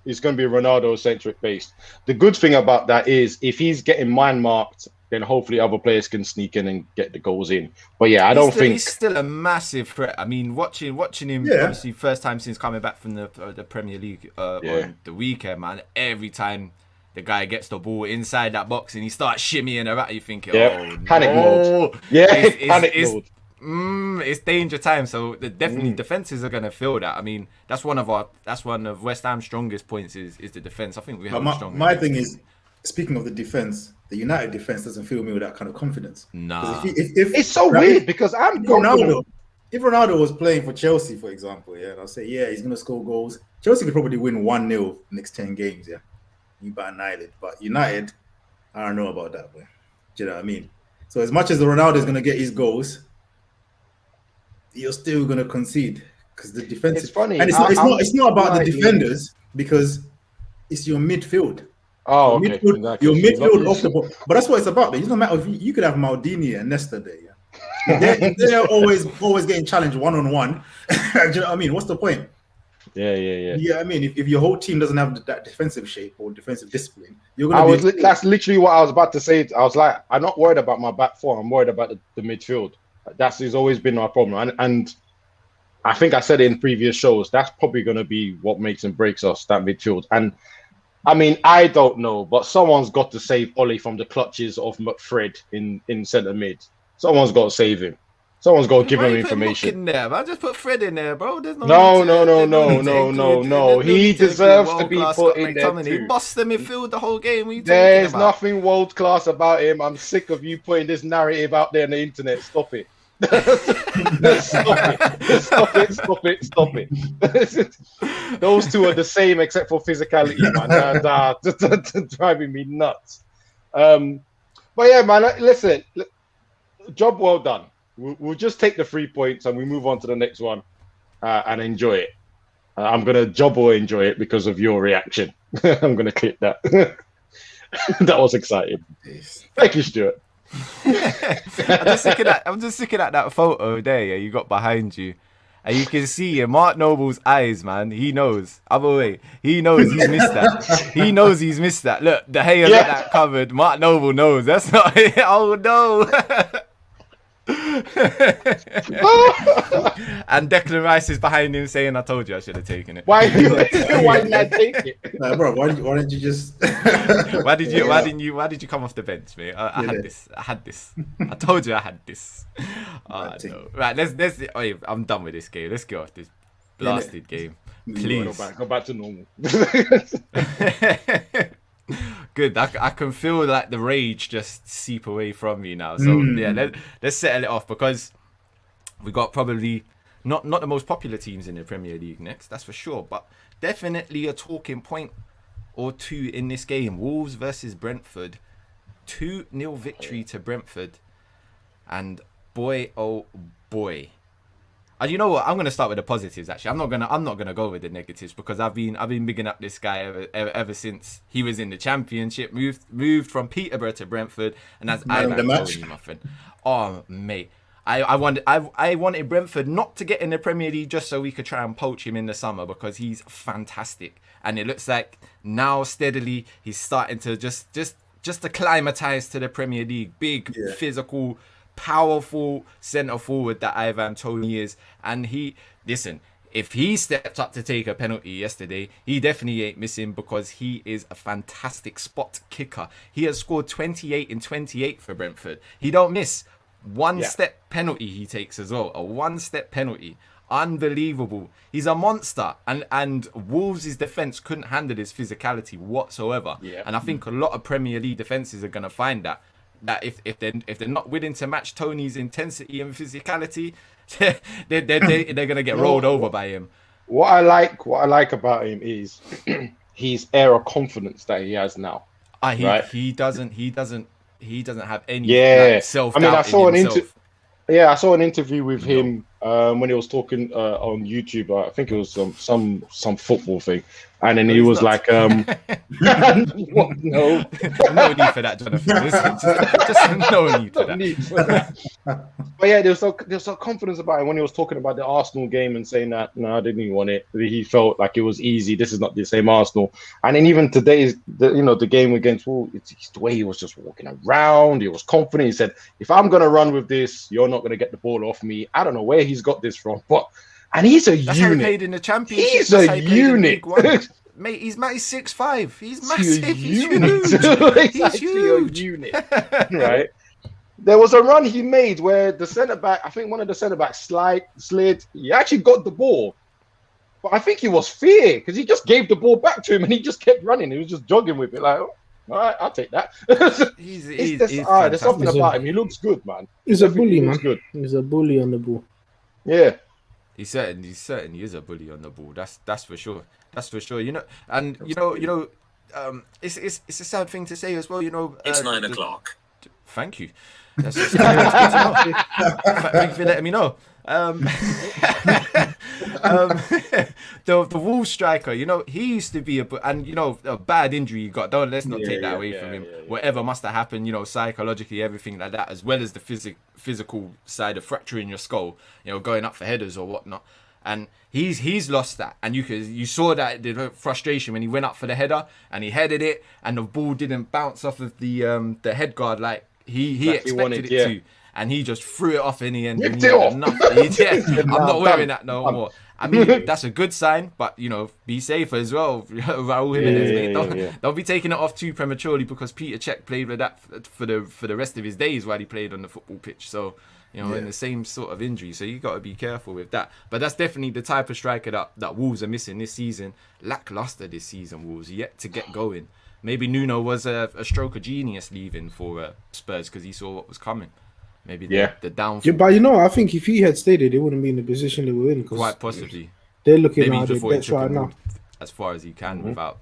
it's going to be Ronaldo-centric based. The good thing about that is if he's getting man-marked, then hopefully other players can sneak in and get the goals in. But yeah, I don't think... He's still a massive threat. I mean, watching him, obviously, first time since coming back from the Premier League on the weekend, man, every time the guy gets the ball inside that box and he starts shimmying around, you think, panic mode. Yeah, panic mode. It's danger time, so definitely defenses are going to feel that. I mean, that's one of West Ham's strongest points is the defense. I think we have strong. My thing is, speaking of the defense, the United defense doesn't fill me with that kind of confidence. Nah, if it's so weird because I'm Ronaldo. If Ronaldo was playing for Chelsea, for example, and I'll say, he's going to score goals. Chelsea could probably win 1-0 next 10 games, You better United, but United, I don't know about that, boy. Do you know what I mean? So as much as the Ronaldo is going to get his goals, you're still going to concede because the defense is funny. And it's not about the defenders because it's your midfield. Oh, your okay. Your midfield off the ball. But that's what it's about. It doesn't matter if you could have Maldini and Nesta there. They're always getting challenged one-on-one. Do you know what I mean? What's the point? Yeah. Yeah, I mean, if your whole team doesn't have that defensive shape or defensive discipline, you're going to That's literally what I was about to say. I was like, I'm not worried about my back four. I'm worried about the midfield. That's always been my problem. And I think I said it in previous shows, that's probably going to be what makes and breaks us, that midfield. And I mean, I don't know, but someone's got to save Ollie from the clutches of McFred in centre mid. Someone's got to save him. Someone's got to give Why him you put Mook information. in there, man? Just put Fred in there, bro. There's No. no. He deserves to be put in there He too. bossed the midfield the whole game. What are you There's talking about? nothing world class about him. I'm sick of you putting this narrative out there on the internet. Stop it. Stop it. Those two are the same except for physicality, man. Driving me nuts. But yeah, man, listen, job well done. We'll just take the 3 points and we move on to the next one and enjoy it. I'm going to job well enjoy it because of your reaction. I'm going to clip that. That was exciting. Thank you, Stuart. I'm just looking at that photo there. Yeah, you got behind you, and you can see Mark Noble's eyes, man. He knows. Other way, he knows he's missed that. He knows he's missed that. Look, the hair got that covered. Mark Noble knows. That's not it. Oh no. And Declan Rice is behind him saying, "I told you I should have taken it." Why didn't I take it? Bro, why didn't you just? Why did you come off the bench, mate? I had this. I told you I had this. No. Right, let's. Oh, I'm done with this game. Let's get off this blasted game, please. Go back to normal. Good. I can feel like the rage just seep away from me now. So yeah, let's settle it off because we got probably not the most popular teams in the Premier League next. That's for sure. But definitely a talking point or two in this game. Wolves versus Brentford, 2-0 victory to Brentford, and boy oh boy. And you know what? I'm gonna start with the positives. Actually, I'm not gonna go with the negatives because I've been bigging up this guy ever since he was in the Championship. Moved from Peterborough to Brentford, and as I told you, my friend. Oh mate, I wanted Brentford not to get in the Premier League just so we could try and poach him in the summer because he's fantastic, and it looks like now steadily he's starting to just acclimatise to the Premier League. Big, physical, powerful centre forward that Ivan Toney is, and if he stepped up to take a penalty yesterday, he definitely ain't missing because he is a fantastic spot kicker. He has scored 28 in 28 for Brentford. He don't miss. One step penalty he takes as well. A one-step penalty. Unbelievable. He's a monster. And Wolves' defence couldn't handle his physicality whatsoever. Yeah. And I think a lot of Premier League defences are going to find that if they're not willing to match Tony's intensity and physicality, they're going to get rolled over by him. What I like about him is his air of confidence that he has now. He doesn't have any self-doubt. I mean, I saw an interview with him when he was talking on YouTube. I think it was some football thing, and then he was like, "No need for that, Jonathan. Just no need for that." But yeah, there was some confidence about him when he was talking about the Arsenal game and saying that no, I didn't want it. He felt like it was easy. This is not the same Arsenal. And then even today's the game against Wolves, it's the way he was just walking around. He was confident. He said, "If I'm gonna run with this, you're not gonna get the ball off me." I don't know where he's got this from, and he's a That's unit. How he played in the Championship. He's a unit. Mate, he's 6'5". He's massive. He's huge. He's huge. A unit, right? There was a run he made where the centre-back, I think one of the centre-backs slid. He actually got the ball. But I think he was fear because he just gave the ball back to him and he just kept running. He was just jogging with it like, all right, I'll take that. There's something about him. He looks good, man. He's a bully, man. Good. He's a bully on the ball. Yeah. He certainly is a bully on the ball. That's for sure. That's for sure. It's a sad thing to say as well. It's 9 o'clock. Thank you. That's just, thank you for letting me know. The Wolves striker, he used to be a bad injury he got. Let's not take that away from him. Whatever must have happened, psychologically, everything like that, as well as the physical side of fracturing your skull, going up for headers or whatnot. And he's lost that, and you saw that the frustration when he went up for the header and he headed it, and the ball didn't bounce off of the head guard like he expected it to, and he just threw it off in the end. I'm not wearing that no more. I mean, that's a good sign, but be safer as well. Raul Jimenez, don't be taking it off too prematurely because Peter Cech played with that for the rest of his days while he played on the football pitch. So You know, in the same sort of injury. So you got to be careful with that. But that's definitely the type of striker that Wolves are missing this season. Lackluster this season, Wolves, yet to get going. Maybe Nuno was a stroke of genius leaving for Spurs because he saw what was coming. Maybe the downfall. Yeah, but I think if he had stayed there, they wouldn't be in the position they were in. Quite possibly. They're looking maybe at their debts right now. As far as he can without,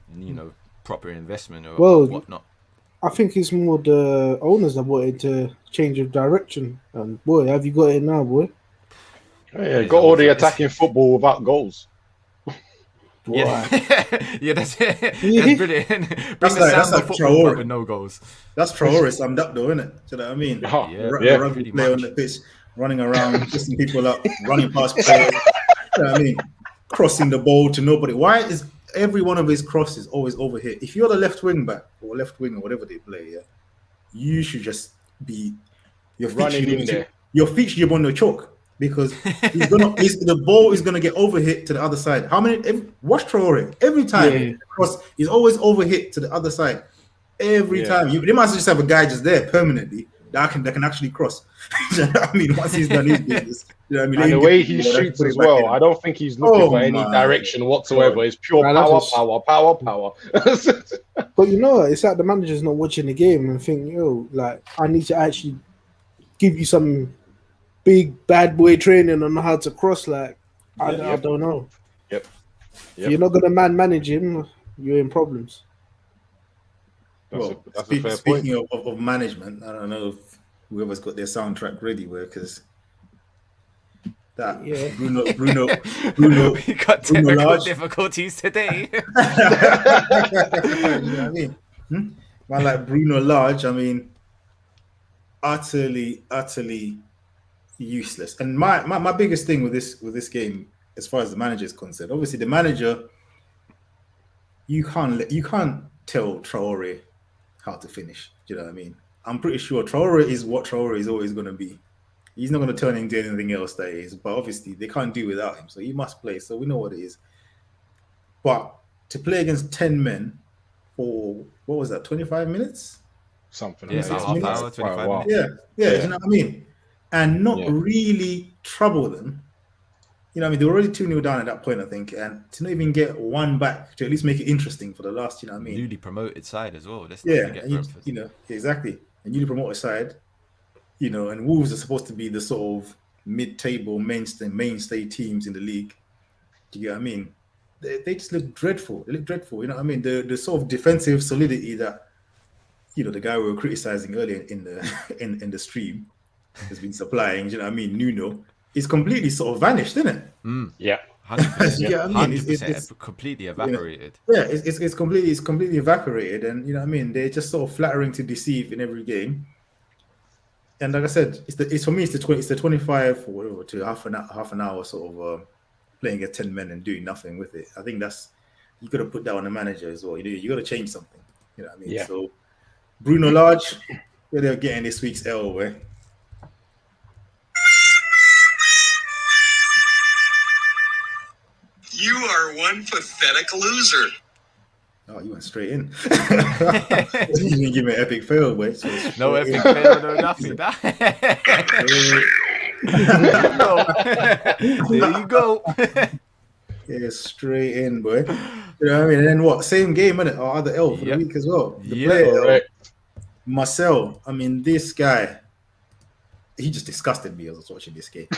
proper investment or whatnot. I think it's more the owners that wanted to change of direction. And boy, have you got it now, boy? Yeah, got all the attacking football without goals. Yeah, yeah, that's it. That's brilliant. Bring that's like football with no goals. That's Traore summed up, though, isn't it? Do you know what I mean? Yeah, rugby player on the pitch, running around, pissing people up, running past players. You know what I mean? Crossing the ball to nobody. Why is every one of his crosses always over here? If you're the left wing back or left wing or whatever they play, you should just be your feet should be on the chalk because the ball is gonna get overhit to the other side. Watch Traore every time cross, he's always overhit to the other side every time. They might just have a guy just there permanently that can actually cross. You know what I mean, once he's done his business. You know what I mean? And the way he shoots as well, I don't think he's looking for any direction whatsoever. It's pure power. But it's like the manager's not watching the game and think, I need to actually give you some big bad boy training on how to cross. I don't know. Yep. If you're not gonna manage him, you're in problems. Speaking of management, I don't know if whoever's got their soundtrack ready, because that Bruno we got technical difficulties today. You know what I mean? Man, like Bruno Lage, I mean, utterly useless. And my biggest thing with this game, as far as the manager is concerned, obviously the manager, you can't tell Traore how to finish. Do you know what I mean? I'm pretty sure Traore is what Traore is always going to be. He's not going to turn into anything else that is. But obviously they can't do without him, so he must play. So we know what it is. But to play against 10 men for what was that? 25 minutes? Something. Yeah, half hour, 25 minutes. Yeah. You know what I mean? And not really trouble them. You know what I mean? They were already 2-0 down at that point, I think. And to not even get one back to at least make it interesting for the last, you know what I mean? Newly promoted side as well. Let's not forget Brentford. Exactly. A newly promoted side, and Wolves are supposed to be the sort of mid-table mainstay teams in the league. Do you get what I mean? They just look dreadful. They look dreadful. You know what I mean? The sort of defensive solidity that, the guy we were criticizing earlier in the stream has been supplying, you know what I mean? Nuno is completely sort of vanished, isn't it? Yeah. 100%. You know what I mean? 100%. It's completely evaporated. It's completely evaporated, and you know what I mean. They're just sort of flattering to deceive in every game. And like I said, it's for me. It's the 25 or whatever to half an hour sort of playing against 10 men and doing nothing with it. I think you got to put that on the manager as well. You got to change something. You know what I mean? Yeah. So Bruno Lage, where they're getting this week's L away. You are one pathetic loser. Oh, you went straight in. You didn't give me an epic fail, boy. So no epic fail, no nothing. There you go. Yeah, straight in, boy. You know what I mean? And then what? Same game, innit? Or other L for the week as well. The player, Marcel. I mean, this guy, he just disgusted me as I was watching this game.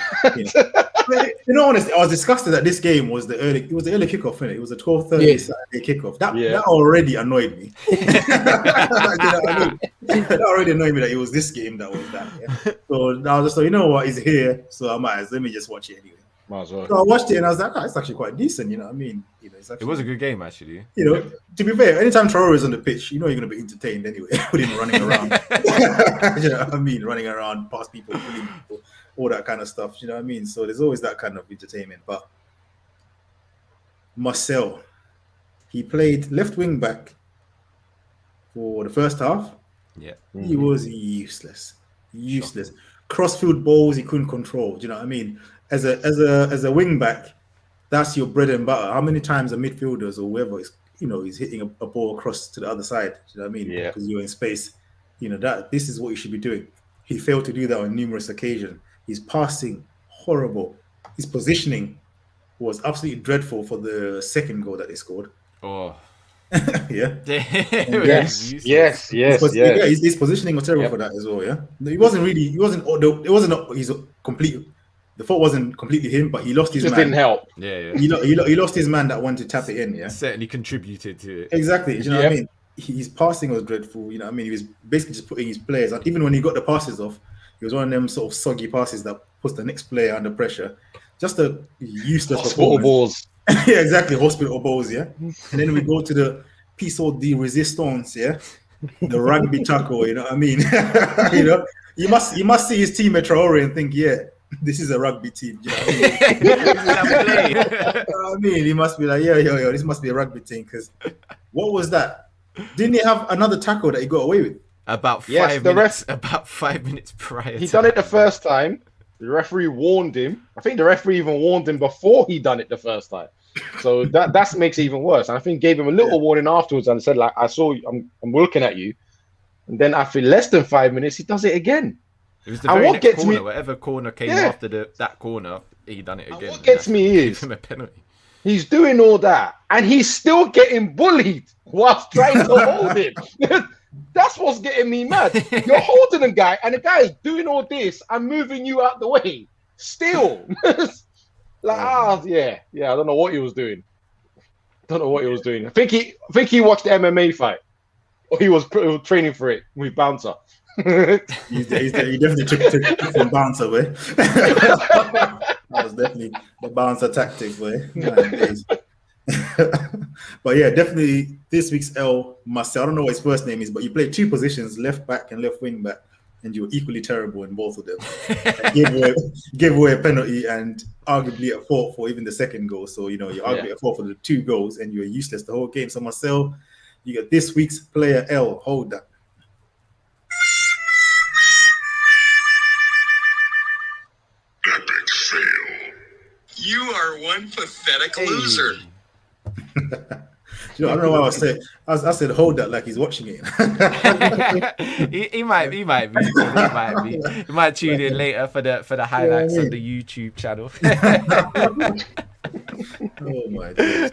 Honestly, I was disgusted that this game was the early kickoff, innit? It was a 12:30 Saturday kickoff. That already annoyed me. You know what I mean? That already annoyed me that it was this game that was that. Yeah? So I was just like, you know what, he's here, so let me just watch it anyway. Might as well. So I watched it and I was like, it's actually quite decent, you know what I mean? It was a good game, actually. To be fair, anytime Traore is on the pitch, you're going to be entertained anyway with him running around. You know what I mean? Running around, past people, bullying people, all that kind of stuff. You know what I mean? So there's always that kind of entertainment. But Marcel, he played left wing back for the first half. Yeah. He was useless. Crossfield balls he couldn't control. Do you know what I mean? As a wing back, that's your bread and butter. How many times a midfielders or whoever is hitting a ball across to the other side? Do you know what I mean? Yeah. Because you're in space. This is what you should be doing. He failed to do that on numerous occasions. His passing, horrible. His positioning was absolutely dreadful for the second goal that they scored. Oh, Yeah. Yes, yes, yes, Yeah, yes. his positioning was terrible for that as well. Yeah, it wasn't complete. The fault wasn't completely him, but he lost his Just man. didn't help. yeah. He lost his man that wanted to tap it in. Yeah, Certainly contributed to it. exactly. Do you know what I Yep. mean? His passing was dreadful. You know what I mean? He was basically just putting his players, and even when he got the passes off, it was one of them sort of soggy passes that puts the next player under pressure. Just a useless Hospital performance. balls. Yeah, exactly. Hospital balls, yeah. And then we go to the piece de resistance, yeah. The rugby tackle, you know what I mean? You know, you must see his team at Traore and think, yeah, this is a rugby team. You know what I mean? You know what I mean? He must be like, yeah, this must be a rugby team. Because what was that? Didn't he have another tackle that he got away with? About Yes, 5 the minutes. About 5 minutes prior. He to done it the that. first time. The referee warned him. I think the referee even warned him before he done it the first time. So that makes it even worse. And I think gave him a little warning afterwards and said, like, I saw you, I'm looking at you. And then after less than 5 minutes, he does it again. It was the And very what next gets corner. me- Whatever corner came Yeah. after that corner, he done it again. what gets And me gave is- him a penalty. He's doing all that, and he's still getting bullied whilst trying to hold it. That's what's getting me mad. You're holding a guy, and the guy is doing all this and moving you out the way. Still, yeah. I don't know what he was doing. I think he watched the MMA fight, or he was training for it with Bouncer. He definitely took some bouncer away. That was definitely the bouncer tactic way. But yeah, definitely this week's L Marcel. I don't know what his first name is, but you played two positions, left back and left wing back, and you were equally terrible in both of them. Gave away a penalty and arguably a fault for even the second goal. So you arguably a fault for the two goals, and you were useless the whole game. So Marcel, you got this week's player L. Hold that. Epic fail. You are one pathetic loser. I don't know why I said hold that like he's watching it. he might be. He might tune in later for the highlights on the YouTube channel. Oh my God.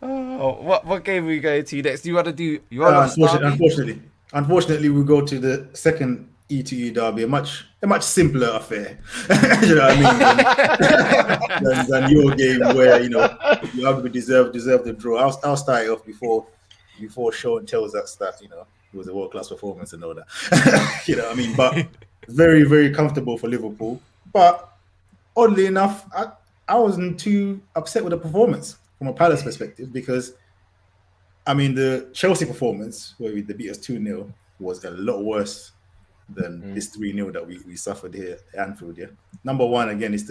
Oh, what game are we going to next? Do you want to do? Unfortunately, we go to the second E2E derby, a much simpler affair. You know what I mean? Than your game where you arguably deserve the draw. I'll start it off before Sean tells that stat. It was a world-class performance and all that. You know what I mean? But very, very comfortable for Liverpool. But oddly enough, I wasn't too upset with the performance from a Palace perspective because, I mean, the Chelsea performance where they beat us 2-0 was a lot worse than this 3-0 that we suffered here at Anfield. Yeah, number one again is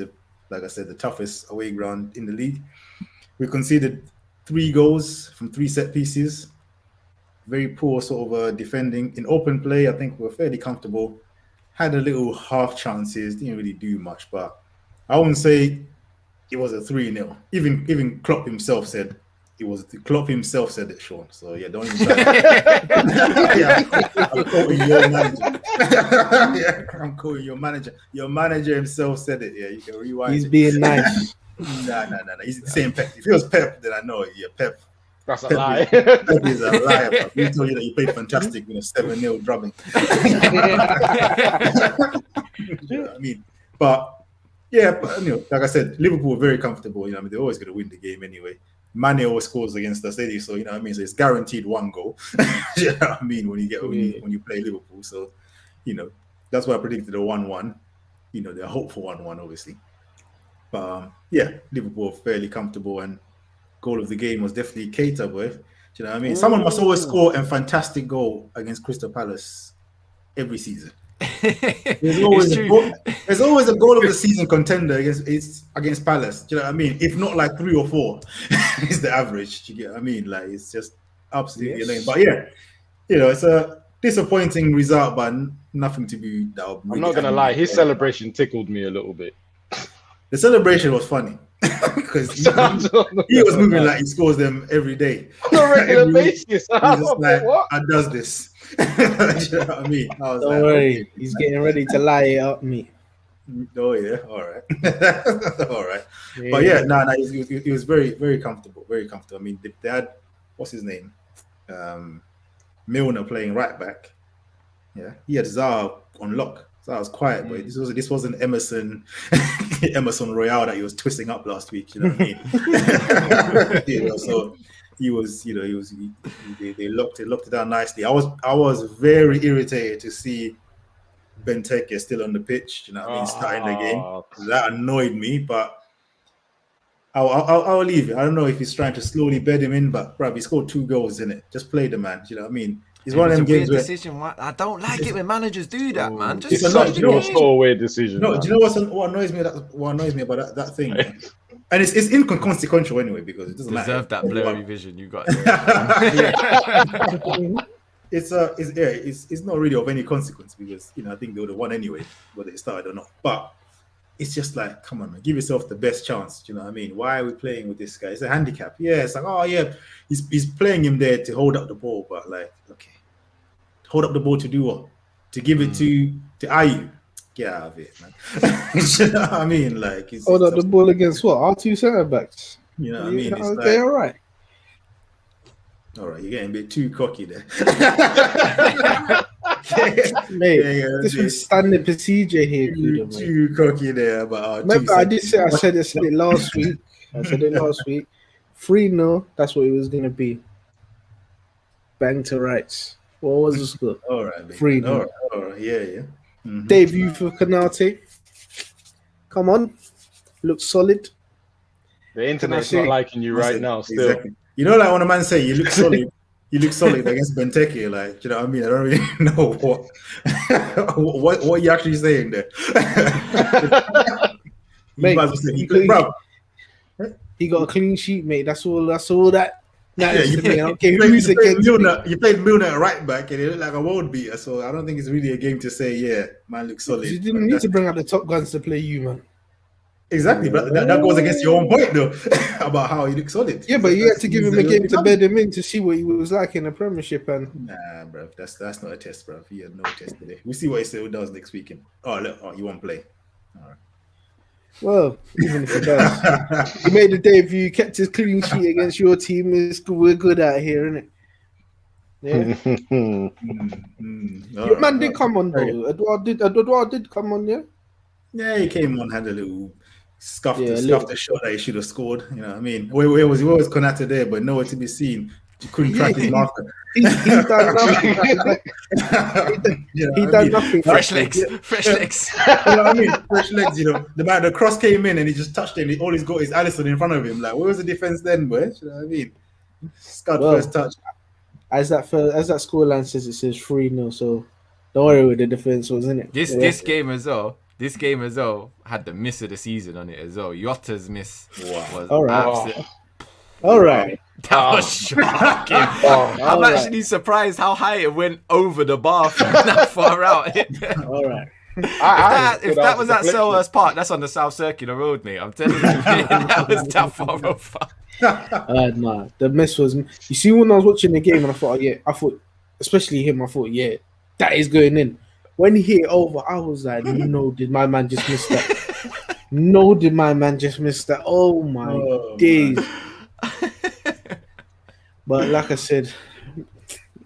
like I said, the toughest away ground in the league. We conceded 3 goals from 3 set pieces. Very poor sort of defending in open play. I think we're fairly comfortable. Had a little half chances, didn't really do much, but I wouldn't say it was a 3-0. Even Klopp himself said it was. Klopp himself said it, Sean. So yeah, don't even. Yeah, I'm quoting your manager. Yeah, I'm quoting your manager. Your manager himself said it. Yeah, you can rewind. He's being nice. No. He's the same Pep. If he was Pep, then I know it. Yeah, Pep. That's a Pep lie. Pep is a liar. Bro. He told you that you played fantastic in a 7-0 drubbing. You know what I mean? But yeah, like I said, Liverpool were very comfortable. They're always going to win the game anyway. Mane always scores against us, so you know what I mean. So it's guaranteed 1 goal. You know what I mean when you play Liverpool. So that's why I predicted a 1-1. They're hopeful 1-1, obviously. But yeah, Liverpool are fairly comfortable, and goal of the game was definitely Keita, boy. Do you know what I mean? Someone must always score a fantastic goal against Crystal Palace every season. There's always a goal of the season contender against Palace. Do you know what I mean? If not like 3 or 4 is the average. Do you get what I mean? Like it's just absolutely annoying. But yeah, it's a disappointing result, but nothing to be. I'm not gonna lie, his celebration tickled me a little bit. The celebration was funny because he was moving like he scores them every day on a regular basis. He's just like, I does this. You know what I mean? Don't worry, he's getting ready to lie it up me. Oh yeah, all right, all right. But yeah, no, he was very, very comfortable, very comfortable. I mean, they had what's his name, Milner playing right back. Yeah, he had Zaha on lock. So I was quiet, but this wasn't Emerson Emerson Royale that he was twisting up last week. You know what I mean? So he was, they locked it down nicely. I was very irritated to see Benteke still on the pitch. You know what I mean? Starting the game, that annoyed me. But I'll leave it. I don't know if he's trying to slowly bed him in, but bro, he scored 2 goals in it. Just play the man. You know what I mean? It's one of them games where decision. I don't like it when managers do that, man. It's such a throwaway decision. No, do you know what annoys me? What annoys me about that thing? And it's inconsequential anyway because it doesn't deserve that blurry vision you got. It's not really of any consequence because I think they would have won anyway, whether it started or not. But it's just like, come on, man, give yourself the best chance. Do you know what I mean? Why are we playing with this guy? It's a handicap. Yeah, it's like, oh yeah, he's playing him there to hold up the ball, but like, okay, hold up the ball to do what? To give it to Ayew. Get out of it, man. You know what I mean? Like, hold up the ball against what? Our 2 centre backs. You know what I mean? It's okay, all right. All right, you're getting a bit too cocky there. Mate, this was standard procedure here. Too cocky there, but remember, I said it last week. I said it last week. 3-0, that's what it was gonna be. Bang to rights. What was the score? All right, 3-0. All right, yeah. Mm-hmm. Debut for Konate. Come on, looks solid. The internet's not liking you right now. Still, exactly. You know, like when a man say you look solid, you look solid against Benteke. Like, you know what I mean? I don't really know what you're actually saying there. Mate, he got a clean sheet, mate. That's all that. You played Milner at right back and he looked like a world beater. So I don't think it's really a game to say, yeah, man looks solid. You didn't need to bring out the top guns to play you, man. Exactly, but that goes against your own point though about how he looks solid. Yeah, but you had to give him a game to bed him in to see what he was like in the Premiership. And nah, bro, that's not a test, bro. He had no test today. We'll see what he still does next weekend. You won't play. All right. Well, even if he does, he made the debut, kept his clean sheet against your team. We're good out here, isn't it? Yeah. Your man did come on though. Edouard did come on, yeah. Yeah, he came on, had a little scuffed the shot that he should have scored. You know what I mean? Where was Konate there, but nowhere to be seen. You couldn't track his marker. He's done nothing. He done nothing. Fresh legs. You know what I mean? Fresh legs, the cross came in and he just touched it. All he's got is Alisson in front of him. Like, where was the defense then, boy? You know what I mean? First touch. As that scoreline says, it says 3-0. So don't worry with the defense, wasn't it? This game as well had the miss of the season on it as well. Yotta's miss was absolute. All right. That was shocking. I'm actually surprised how high it went over the bar from that far out. All right. If that was at Selhurst Park, that's on the South Circular Road, mate. I'm telling you, that was that far over. Nah, the miss was. You see, when I was watching the game, and I thought, especially him, I thought, yeah, that is going in. When he hit over, I was like, no, did my man just miss that? No, did my man just miss that? Oh my days. But like I said,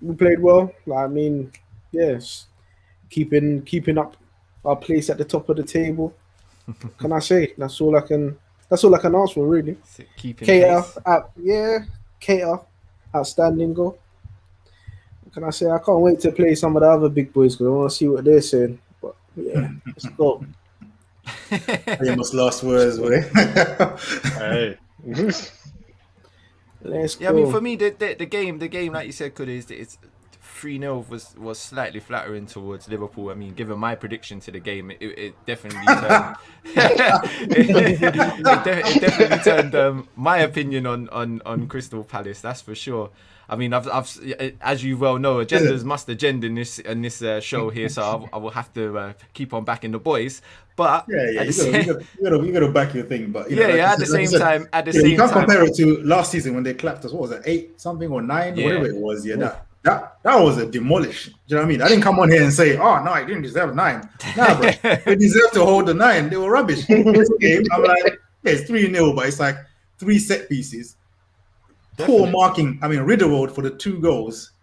we played well. I mean, yes, keeping up our place at the top of the table. Can I say that's all I can ask for, really. Cater, outstanding goal. Can I say I can't wait to play some of the other big boys because I want to see what they're saying. But yeah, let's go. Famous last words, way. Hey. Let's go. Yeah, I mean, for me, the game, like you said, it's 3-0 was slightly flattering towards Liverpool. I mean, given my prediction to the game, it definitely turned. it definitely turned my opinion on Crystal Palace. That's for sure. I mean, I've as you well know, agendas must agenda in this show here, so I will have to keep on backing the boys. But you gotta back your thing. But at the same time, you can't compare it to last season when they clapped us. What was it, 8 something or 9, whatever it was? Yeah, That was a demolish. Do you know what I mean? I didn't come on here and say, "Oh no, I didn't deserve 9." Nah, bro, they deserve to hold the 9. They were rubbish. This game, I'm like, yeah, it's 3-0, but it's like 3 set pieces. Poor marking. I mean, Ridderwold for the 2 goals.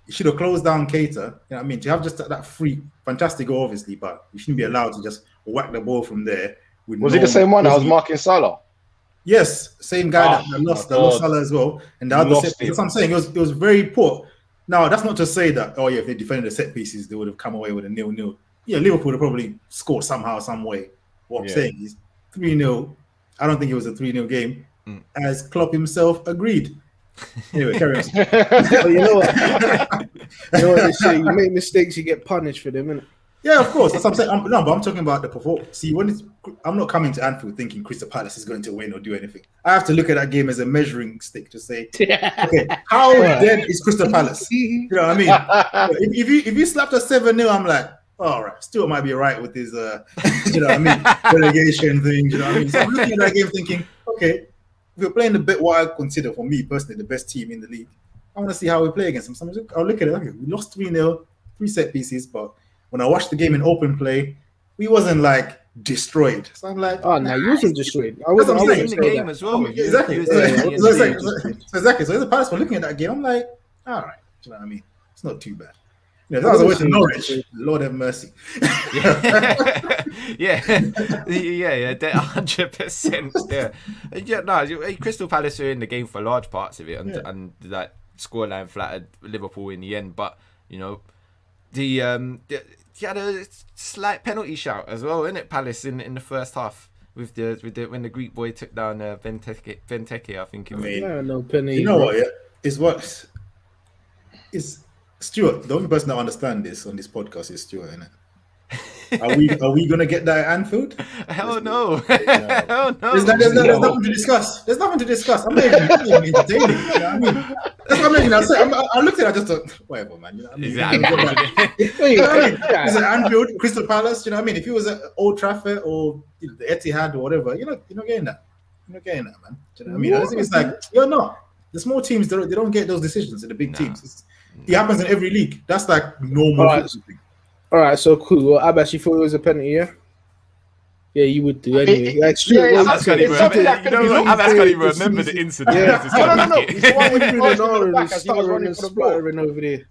You should have closed down Keita. You know what I mean? To have just that free, fantastic goal, obviously, but you shouldn't be allowed to just whack the ball from there. Was he the same one that was marking Salah? Yes, same guy that lost Salah as well. And the other set, that's what I'm saying. It was very poor. Now, that's not to say that, oh yeah, if they defended the set pieces, they would have come away with a 0-0. Yeah, Liverpool would have probably scored somehow, some way. What I'm saying is 3-0. I don't think it was a 3-0 game, as Klopp himself agreed. Anyway, carry on. But you know what? You know what they say? You make mistakes, you get punished for them, innit? Yeah, of course. That's what I'm saying. But I'm talking about the performance. See, I'm not coming to Anfield thinking Crystal Palace is going to win or do anything. I have to look at that game as a measuring stick to say, okay, how dead is Crystal Palace? You know what I mean? If you slapped a 7-0, I'm like, all right, Stuart might be right with his, you know what I mean, relegation thing. You know what I mean? So I'm looking at that game thinking, okay, if we're playing the bit what I consider for me personally the best team in the league, I want to see how we play against them. So I'll look at it. Okay, we lost 3-0, 3 set pieces, but when I watched the game in open play, we wasn't like destroyed. So I'm like, oh no, you wasn't destroyed. I was in wasn't the game as well. Exactly. So as a Palace for looking at that game, I'm like, all right, do you know what I mean? It's not too bad. You know, that was away to Norwich. Lord have mercy. yeah, 100%. Yeah, no. Crystal Palace were in the game for large parts of it, and that scoreline flattered Liverpool in the end. But you know, he had a slight penalty shout as well, innit? Palace in the first half with the when the Greek boy took down Benteke, I think. No penalty. You know what? Yeah, it's Stuart. The only person that understands this on this podcast is Stuart, innit? Are we gonna get that at Anfield? Hell no. Hell no. There's nothing to discuss. There's nothing to discuss. I'm not even entertaining. You know what I mean? That's what I'm saying. I looked at it, I just thought, whatever, man. You know what I mean? It's at Anfield, Crystal Palace. You know what I mean? If it was at Old Trafford or the Etihad or whatever, you're not getting that. You're not getting that, man. Do you know what I mean? I think it's like you're not. The small teams, they don't get those decisions in the big teams. It happens in every league. That's like normal. All right, so cool. Well, Abbas, you thought it was a penalty, yeah? Yeah, you would do anyway. Abbas can't even remember the incident. Yeah. No. It's the one when he was on the back as he was running for the ball. Over there.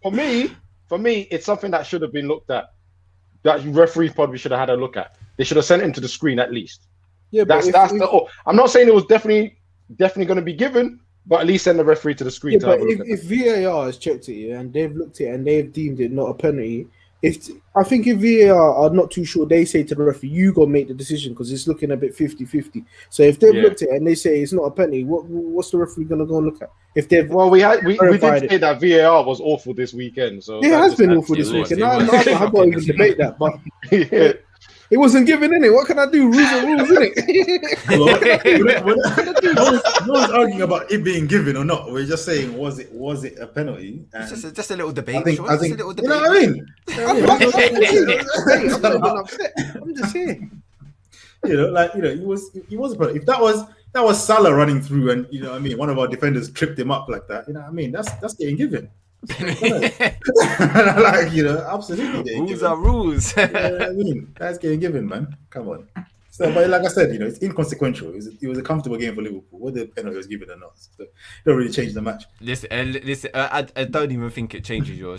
For me, it's something that should have been looked at. That referee probably should have had a look at. They should have sent him to the screen at least. Yeah, I'm not saying it was definitely going to be given, but at least send the referee to the screen. Yeah, but if VAR has checked it and they've looked at it and they've deemed it not a penalty. If VAR are not too sure, they say to the referee, you go make the decision because it's looking a bit 50-50. So if they've looked at it and they say it's not a penalty, what's the referee going to go and look at? If they've we did say that VAR was awful this weekend. So it has been awful this weekend. I'm not going to debate that, but it wasn't given, innit? What can I do? Rules are rules, innit? No one's arguing about it being given or not. We're just saying, was it a penalty? And it's just a little debate. I think, a little debate. You know what I mean? I'm not even upset. I'm just saying. He was a penalty. If that was Salah running through and you know what I mean, one of our defenders tripped him up like that, you know what I mean? That's getting given. Absolutely. Rules are rules. I mean, that's getting given, man. Come on. So, but like I said, it's inconsequential. It was a comfortable game for Liverpool, whether the penalty was given or not. So it don't really change the match. Listen, I don't even think it changes your.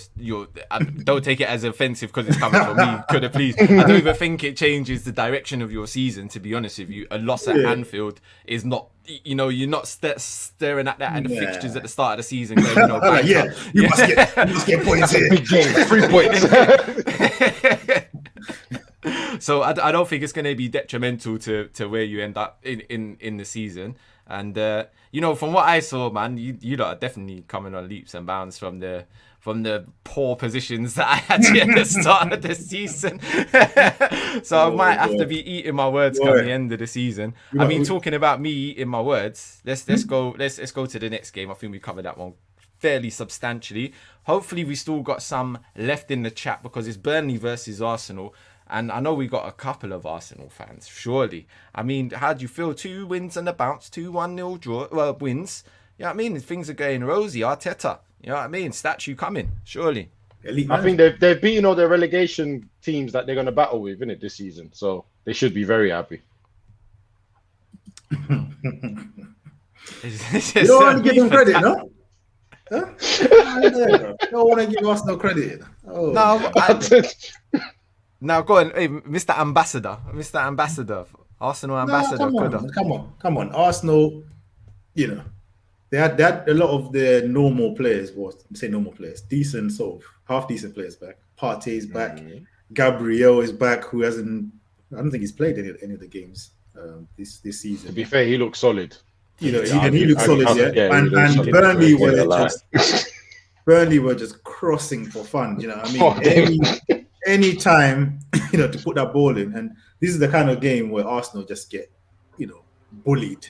Don't take it as offensive because it's coming from me. Could have please. I don't even think it changes the direction of your season. To be honest with you, a loss at Anfield is not. You're not staring at that and the fixtures at the start of the season. Going, you must get points here. Big game, 3 points. So I don't think it's going to be detrimental to where you end up in the season. And from what I saw, man, you lot are definitely coming on leaps and bounds from the poor positions that I had at the start of the season. So I might have to be eating my words come the end of the season. Talking about me eating my words, let's go to the next game. I think we covered that one fairly substantially. Hopefully we still got some left in the chat because it's Burnley versus Arsenal. And I know we got a couple of Arsenal fans, surely. I mean, how do you feel? 2 wins and a bounce, 2 1-0 draw, wins. You know what I mean? Things are going rosy. Arteta, You know what I mean? Statue coming, surely. Elite I think they've beaten all the relegation teams that they're going to battle with, innit, this season. So they should be very happy. You don't want to give them credit, no? Huh? You don't want to give us no credit. Oh. Now go on, hey, Mr. Ambassador, Arsenal ambassador. Come on. Arsenal, you know, they had a lot of their normal players. Decent sort of half decent players back. Partey's back. Gabriel is back, who hasn't. I don't think he's played any of the games this season. To be fair, he looks solid. You know, he looks solid, and Burnley were just crossing for fun. You know, what I mean, any time, you know, to put that ball in, and this is the kind of game where Arsenal just get, you know, bullied.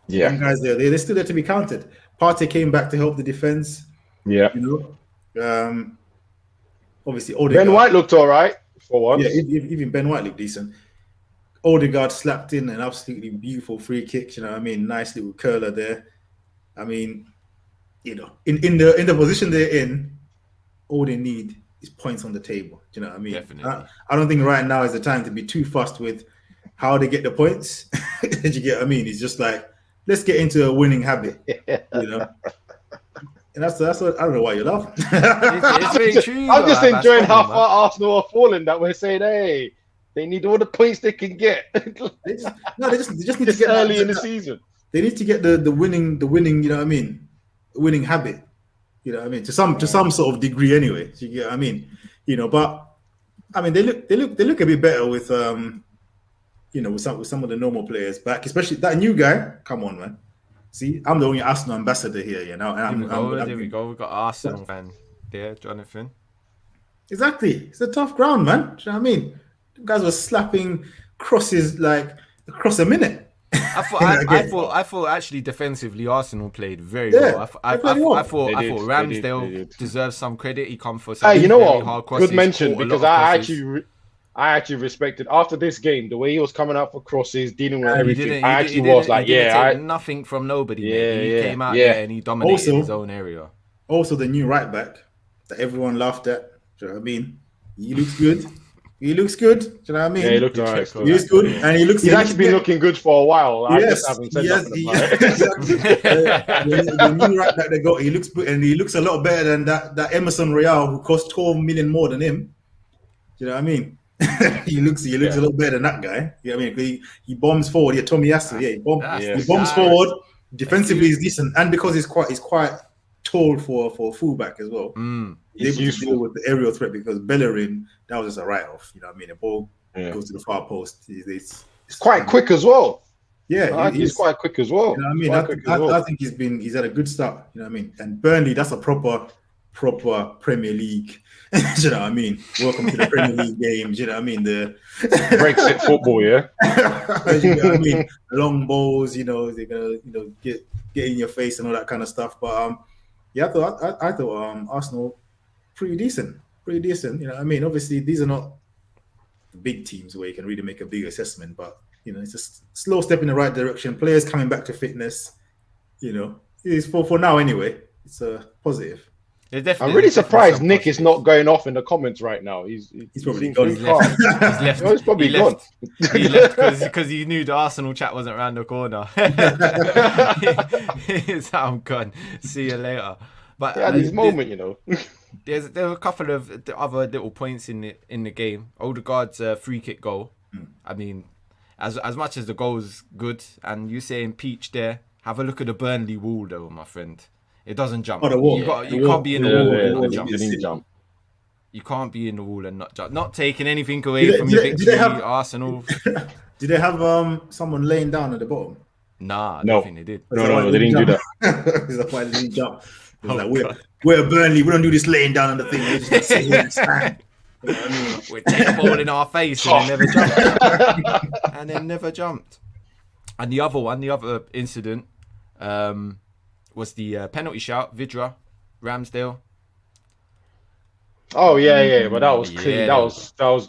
Yeah, and guys, they're still there to be counted. Partey came back to help the defense. Yeah, you know, obviously Odegaard. Ben White looked all right for once. Yeah, even Ben White looked decent. Odegaard slapped in an absolutely beautiful free kick. You know what I mean? Nice little curler there. I mean, you know, in the position they're in, all they need is points on the table. Do you know what I mean? Definitely. I don't think right now is the time to be too fussed with how they get the points. Did you get what I mean? It's just like, let's get into a winning habit. You know? And that's what, I don't know why you laugh. It's very true. I'm just enjoying how far Arsenal are falling that we're saying, hey, they need all the points they can get. they just need to get early in the season. They need to get the winning, you know what I mean? Winning habit. You know what I mean? To some sort of degree anyway. You get what I mean? You know, but I mean they look a bit better with you know, with some of the normal players back, especially that new guy. Come on, man. See, I'm the only Arsenal ambassador here, you know. And there we go. We've got Arsenal fan there, Jonathan. Exactly. It's a tough ground, man. Do you know what I mean? The guys were slapping crosses like across a minute. I thought actually defensively Arsenal played very well. I thought Ramsdale deserves some credit. He come for some you know what? hard crosses. Good mention, because I actually respected after this game the way he was coming out for crosses, dealing with everything. I take nothing from nobody. He came out there and he dominated his own area. Also, the new right back that everyone laughed at. Do you know what I mean? He looks good. He looks good. Do you know what I mean? Yeah, he looked all right. He looks good, and he's actually been looking good for a while. I just haven't said nothing about it. The new right back they got, he looks good, and he looks a lot better than that Emerson Royale, who cost 12 million more than him. Do you know what I mean? he looks a lot better than that guy. You know what I mean? He bombs forward. Yeah, Tommy Yasu. Yeah, he bombs forward. Defensively, is decent, and because he's quite tall for a fullback as well. He's able to deal with the aerial threat, because Bellerin, that was just a write-off. You know what I mean? The ball goes to the far post. It's quite quick as well. Yeah, he's quite quick as well. You know what I mean? I think he's had a good start. You know what I mean? And Burnley, that's a proper Premier League. Do you know what I mean? Welcome to the Premier League games. You know what I mean? The Brexit football, yeah. You know what I mean? Long balls. You know, they're gonna get in your face and all that kind of stuff. But yeah, I thought Arsenal pretty decent. You know what I mean? Obviously, these are not big teams where you can really make a big assessment, but you know, it's just a slow step in the right direction. Players coming back to fitness. You know, it's for now anyway. It's a positive. I'm really surprised Nick is not going off in the comments right now. He's probably gone. He's left. He's probably gone. He left because he knew the Arsenal chat wasn't around the corner. I'm gone. See you later. But this moment, you know. There were a couple of other little points in the game. Odegaard's free kick goal. I mean, as much as the goal's good, and you saying Peach there, have a look at the Burnley wall though, my friend. It doesn't jump. The wall. You can't be in the wall and not jump. You can't be in the wall and not jump. Not taking anything away from your victory, Arsenal. Did they have someone laying down at the bottom? Nah, I don't think they did. No, they didn't do that. That's why they didn't jump. We're Burnley. We don't do this laying down on the thing. We just sit here and stand. You know what I mean? We take the ball in our face and then never jumped. And the other incident, was the penalty shout, Vidra, Ramsdale. Oh yeah, but that was clean. That was.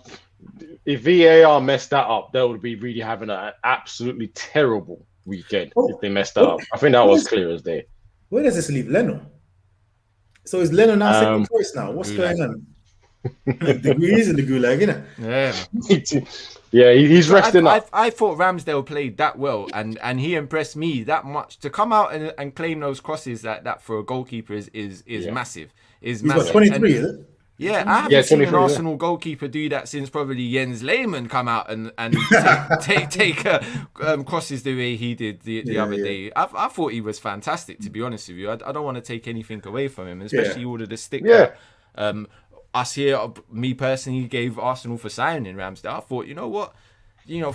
If VAR messed that up, they would be really having an absolutely terrible weekend if they messed that up. I think that was clear as day. Where does this leave Leno? So is Leno now Um, second choice now? What's Gulag. going on? He's in the gulag, innit? Yeah. yeah, he's resting up. I thought Ramsdale played that well, and he impressed me that much. To come out and claim those crosses like that for a goalkeeper is massive. Is He's massive. got 23, And, is it? yeah, I haven't Yeah, seen an 23, yeah. Arsenal goalkeeper do that since probably Jens Lehmann come out and take crosses the way he did the other day. I thought he was fantastic, to be honest with you. I don't want to take anything away from him, especially all of the stick. Yeah. Us here, me personally, gave Arsenal for signing Ramsdale. I thought, you know what,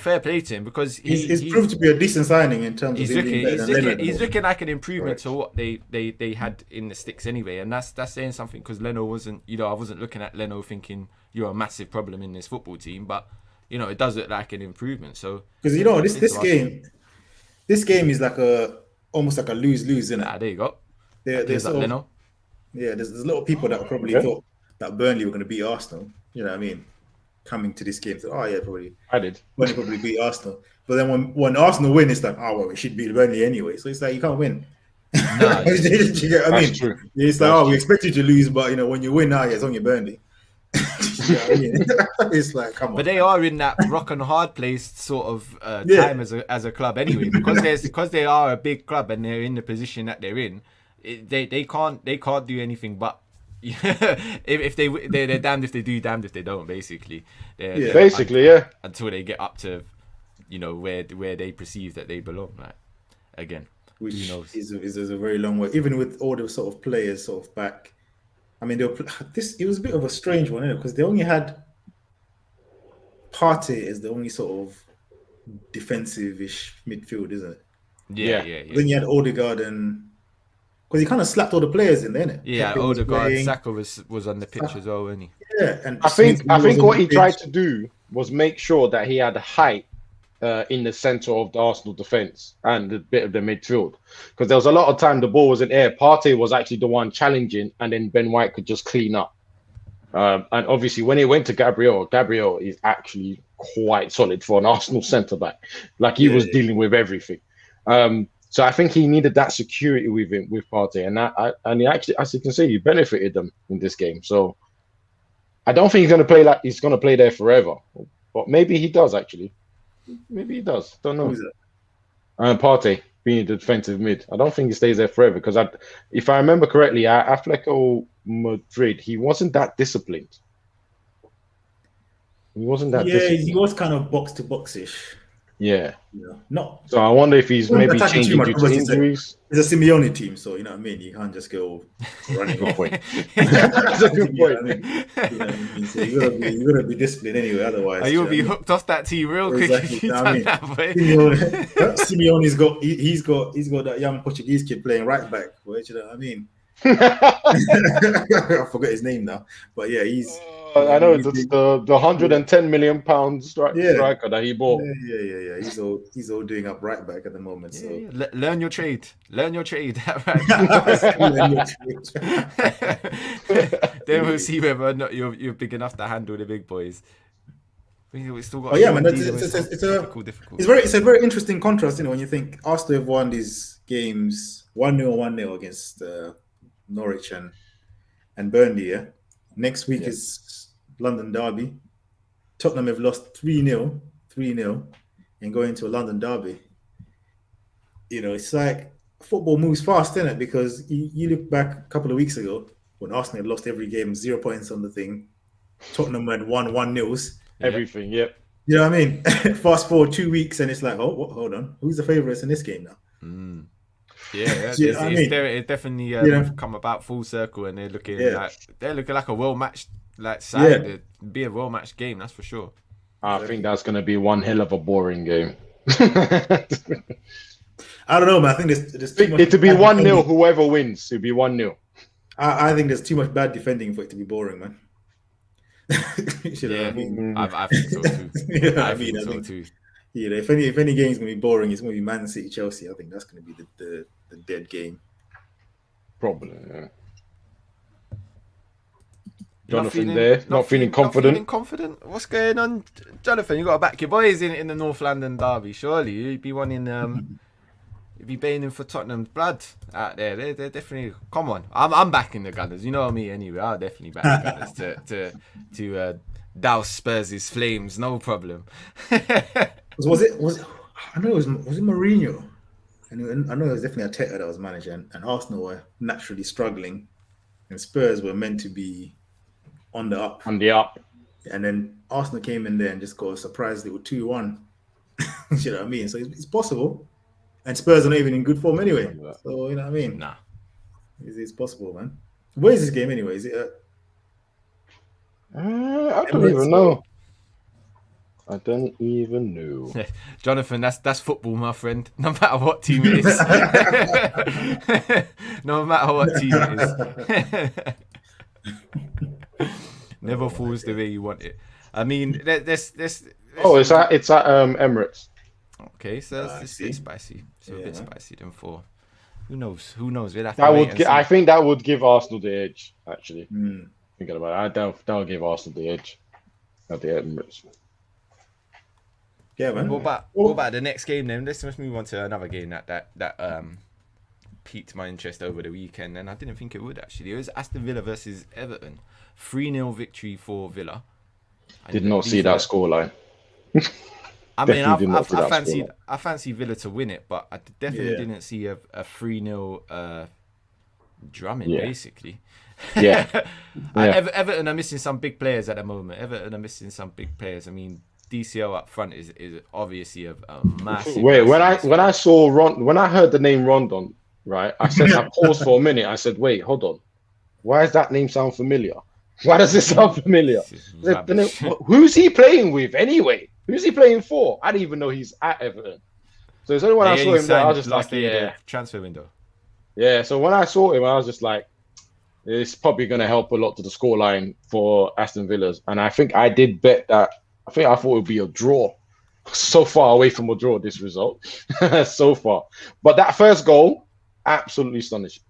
fair play to him, because He's proved to be a decent signing in terms of him being better than Leno. he's looking like an improvement to what they had in the sticks anyway, and that's saying something, because Leno wasn't, I wasn't looking at Leno thinking you're a massive problem in this football team, but it does look like an improvement. So Because this game is like almost like a lose-lose, isn't it? there you go. There's That Leno. there's a lot of people that probably thought that Burnley were going to beat Arsenal. You know what I mean? Coming to this game, so probably I did. Burnley probably beat Arsenal. But then when Arsenal win, it's like, we should beat Burnley anyway. So it's like you can't win. Nah, Do you get what I mean? True. It's like, we expect you to lose, but when you win now, it's on your Burnley. You know what I mean? It's like, come on. But they are in that rock and hard place sort of time as a club anyway, because they are a big club and they're in the position that they're in. They can't do anything but if they're damned if they do, damned if they don't. Basically, until they get up to where they perceive that they belong. Like, again, which who knows? is a very long way. Even with all the sort of players sort of back. I mean, it was a bit of a strange one, because they only had Partey as the only sort of defensive-ish midfield, isn't it? Yeah. Then you had Odegaard and... Because he kind of slapped all the players in there, innit? Yeah, Odegaard, Saka was on the pitch as well, wasn't he? Yeah, and I think what he tried to do was make sure that he had height in the centre of the Arsenal defence and a bit of the midfield, because there was a lot of time the ball was in air. Partey was actually the one challenging, and then Ben White could just clean up. And obviously, when it went to Gabriel is actually quite solid for an Arsenal centre back. Like he was dealing with everything. So I think he needed that security with Partey, and he actually, as you can see, he benefited them in this game. So I don't think he's going to play there forever, but maybe he does actually. Maybe he does. Don't know. Partey being the defensive mid. I don't think he stays there forever, because if I remember correctly, Atletico Madrid, he wasn't that disciplined. He was kind of box to box-ish. Yeah. So I wonder if he's maybe changing due to injuries. It's a Simeone team, so you know what I mean. You can't just go running off. That's a good point. So you gotta be disciplined anyway. Otherwise, you'll be hooked off that team real quick. Exactly. Simeone's got he's got that young Portuguese kid playing right back. Well, you know what I mean? I forgot his name now, but yeah, he's. I know it's the 110 million pound striker that he bought. Yeah. He's all doing up right back at the moment. So learn your trade. Then we'll see whether or not you're big enough to handle the big boys. We still got. Man, it's a very interesting contrast. When you think Arsenal have won these games 1-0 against Norwich and Burnley. Yeah, next week is London derby. Tottenham have lost 3-0 and going into a London derby. It's like football moves fast, isn't it? Because you look back a couple of weeks ago when Arsenal had lost every game, 0 points on the thing. Tottenham had won 1-0. Everything, yep. You know what I mean? Fast forward 2 weeks and it's like, hold on. Who's the favourites in this game now? Yeah, it's definitely come about full circle, and they're looking like a well matched side. It'd be a well matched game, that's for sure. I think that's going to be one hell of a boring game. I don't know, man. I think there's too much. It'll be 1-0. Whoever wins, it'll be 1-0. I think there's too much bad defending for it to be boring, man. You know what I mean? I think so too. I think so too. If any game's gonna be boring, it's gonna be Man City, Chelsea. I think that's gonna be the dead game. Probably. Yeah. Jonathan not feeling confident. What's going on, Jonathan? You got to back your boys in the North London derby. Surely you'd be wanting He'd be bailing for Tottenham's blood out there. They're definitely. Come on, I'm backing the Gunners. You know me anyway. I'll definitely back the Gunners to douse Spurs' flames. No problem. Was it? I know it was it Mourinho? I know it was definitely Arteta that was manager, and Arsenal were naturally struggling, and Spurs were meant to be on the up. And then Arsenal came in there and just got surprised they were 2-1. You know what I mean? So it's possible. And Spurs are not even in good form anyway. So, you know what I mean? Nah. It's possible, man. Where is this game anyway? Is it I don't even know. I don't even know. Jonathan, that's football, my friend. No matter what team it is. No matter what team it is. Never falls the way you want it. I mean, let's it's at Emirates. Okay, so it's a bit spicy. It's a bit spicy than 4. Who knows? We'll have to I think that would give Arsenal the edge, actually. Thinking about it, that would give Arsenal the edge at the Emirates. Yeah, man. What about the next game then? Let's move on to another game that piqued my interest over the weekend, and I didn't think it would actually. It was Aston Villa versus Everton. 3-0 victory for Villa. Did not see that scoreline. I mean, I fancy Villa to win it, but I definitely didn't see a 3-0 drumming, basically. Yeah. Everton are missing some big players at the moment. I mean, DCL up front is obviously a massive. Wait, when I heard the name Rondon, right? I paused for a minute. I said, wait, hold on. Why does that name sound familiar? Why does it sound familiar? Who's he playing with anyway? Who's he playing for? I didn't even know he's at Everton. So it's only when I saw him there, I was just like, transfer window. Yeah, so when I saw him, I was just like, it's probably going to help a lot to the scoreline for Aston Villa's. And I think I did bet that. I thought it would be a draw. So far away from a draw, this result. So far. But that first goal, absolutely astonishing.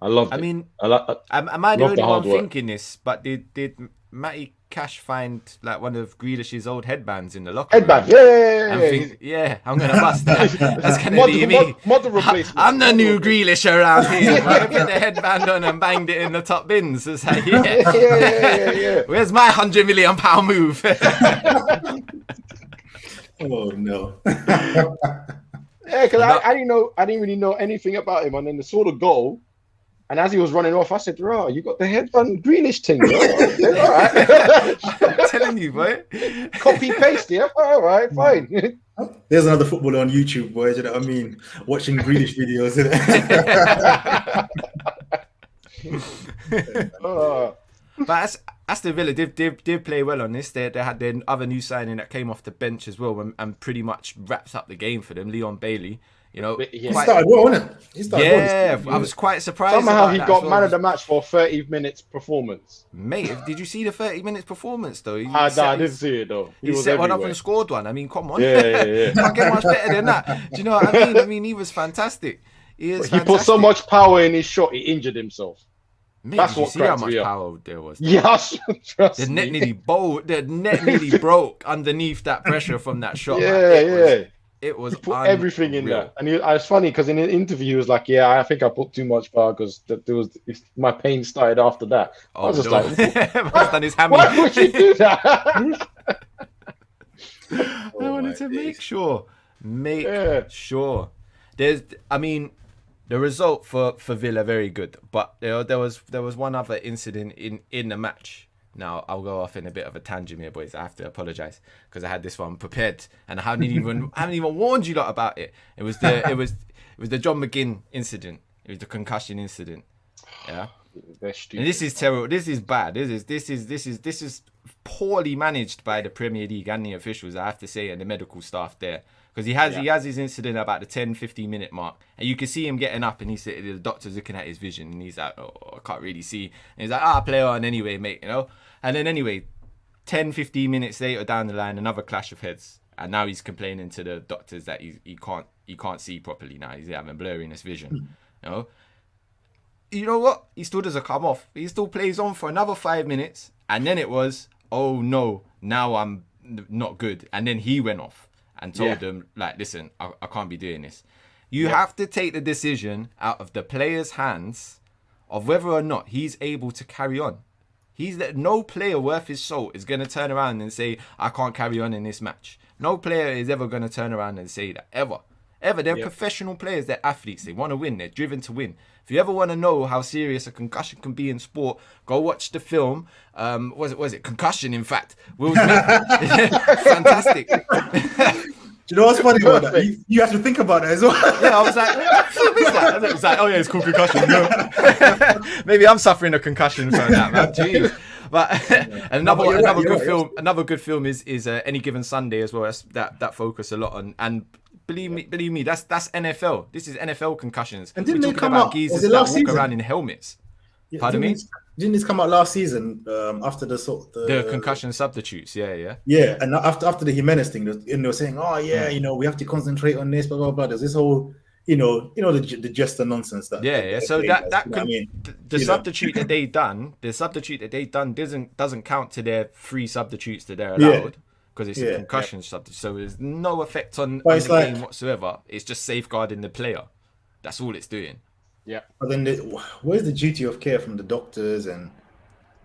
I loved it. I mean, am I the only one thinking this? But did Matty Cash find like one of Grealish's old headbands in the locker room? Headband, yeah. I'm gonna bust that. That's gonna be me. Model replacement. I'm the new Grealish around here. I put the headband on and banged it in the top bins. It's like, yeah. Where's my £100 million move? Oh no. Yeah, because I didn't really know anything about him, and then I saw the goal. And as he was running off, I said, "Bro, you got the headband Grealish thing, bro. All right." I'm telling you, boy. Copy paste, yeah. All right, fine. There's another footballer on YouTube, boys. You know what I mean? Watching Grealish videos. But Aston Villa did play well on this. They had their other new signing that came off the bench as well, and pretty much wraps up the game for them. Leon Bailey. You know, he started well, wasn't it? I was quite surprised. Somehow he got man of the match for 30 minutes performance. Mate, did you see the 30 minutes performance though? I didn't see it though. He set one up and scored one. I mean, come on. Yeah. Can't get much better than that. Do you know what I mean? I mean, he was fantastic. He put so much power in his shot, he injured himself. Mate, that's what see how much power there was. Yes, the net nearly broke underneath that pressure from that shot. Yeah. It was he put everything in there, and it was funny because in an interview he was like, "Yeah, I think I put too much power because my pain started after that." I was just like, "Why would you do that?" I wanted to make sure. The result for Villa very good, but there was one other incident in the match. Now I'll go off in a bit of a tangent here, boys. I have to apologise because I had this one prepared and I haven't even warned you lot about it. It was the John McGinn incident. It was the concussion incident. Yeah, and this is terrible. This is bad. This is poorly managed by the Premier League and the officials. I have to say, and the medical staff there. Because he has his incident about the 10-15 minute mark, and you can see him getting up, and the doctor's looking at his vision, and he's like, "Oh, I can't really see." And he's like, "Play on anyway, mate," you know. And then anyway, 10-15 minutes later down the line, another clash of heads, and now he's complaining to the doctors that he can't see properly now. He's having blurriness vision, you know. You know what? He still doesn't come off. He still plays on for another 5 minutes, and then it was, "Oh no, now I'm not good," and then he went off. And told them, like, "Listen, I can't be doing this." You have to take the decision out of the player's hands of whether or not he's able to carry on. No player worth his salt is going to turn around and say, I can't carry on in this match. No player is ever going to turn around and say that, ever. They're professional players, they're athletes, they want to win, they're driven to win. If you ever want to know how serious a concussion can be in sport, go watch the film. Was it Concussion, in fact? Will Smith. Fantastic. Do you know what's funny about that? You have to think about that as well. Yeah, I was like, what film is that? It's like, oh yeah, it's called Concussion. No. Maybe I'm suffering a concussion from that, man. Jeez. But another good film is Any Given Sunday as well. That focus a lot on, and believe me, that's NFL. This is NFL concussions. And didn't We're they talking come about out? geezers Was it that last walk season? around in helmets. Yeah, Pardon me? Didn't this come out last season after The concussion substitutes? Yeah. Yeah, and after the Jimenez thing, they were saying, "Oh yeah, we have to concentrate on this." Blah blah blah. There's this whole, the jester nonsense that. Yeah. So the substitute that they done, doesn't count to their 3 substitutes that they're allowed because it's a concussion substitute. So there's no effect on the game whatsoever. It's just safeguarding the player. That's all it's doing. Yeah. But then, where's the duty of care from the doctors and?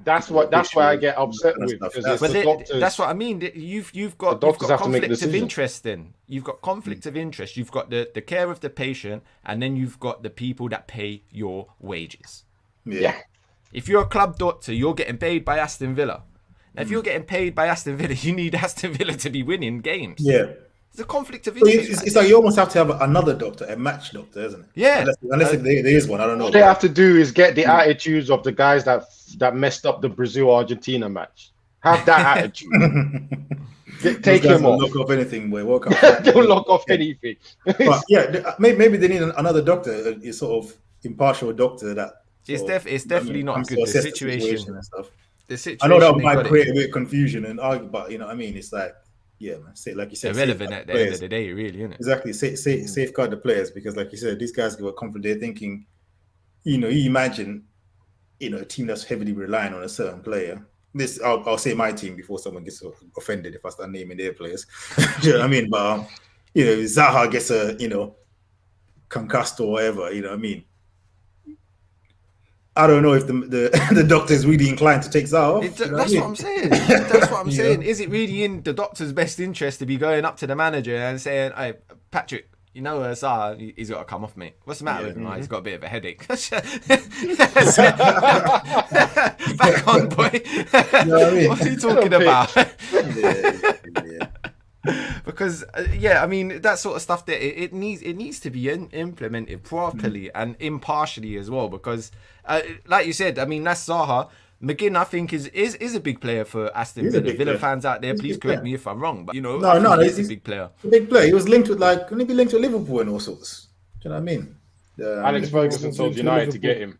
That's why I get upset with. That's what I mean. You've got conflict of interest. Then you've got conflict of interest. You've got the care of the patient, and then you've got the people that pay your wages. Yeah. If you're a club doctor, you're getting paid by Aston Villa. Now, if you're getting paid by Aston Villa, you need Aston Villa to be winning games. Yeah. It's a conflict of interest. It's like you almost have to have another doctor, a match doctor, isn't it? Yeah. Unless there is one, I don't know. What they have to do is get the attitudes of the guys that messed up the Brazil-Argentina match. Have that attitude. Take him off. Lock off anything. Don't lock off anything. But yeah, maybe they need another doctor, a sort of impartial doctor that. It's definitely not good. The situation and stuff. I know that might create a bit of confusion and argue, but you know what I mean. It's like. Yeah, man. Like you said, irrelevant at the end of the day, really, isn't it? Exactly. Safeguard the players because, like you said, these guys were confident. They're thinking, you imagine, a team that's heavily relying on a certain player. This, I'll say my team before someone gets offended if I start naming their players. Do you know what I mean? But Zaha gets concussed or whatever. You know what I mean? I don't know if the doctor is really inclined to take Zaha off. That's what I'm saying. That's what I'm saying. Is it really in the doctor's best interest to be going up to the manager and saying, "Hey, Patrick, Zaha, he's got to come off, mate. What's the matter with him? He's got a bit of a headache." Back on, boy. What are you talking about? Because I mean that sort of stuff that it needs to be implemented properly and impartially as well, because like you said, I mean that's Zaha. McGinn, I think is a big player for Aston Villa. Villa fans out there, please correct me if I'm wrong, but he's a big player. A big player. He was linked with Liverpool and all sorts. Do you know what I mean? Alex Ferguson told United to get him.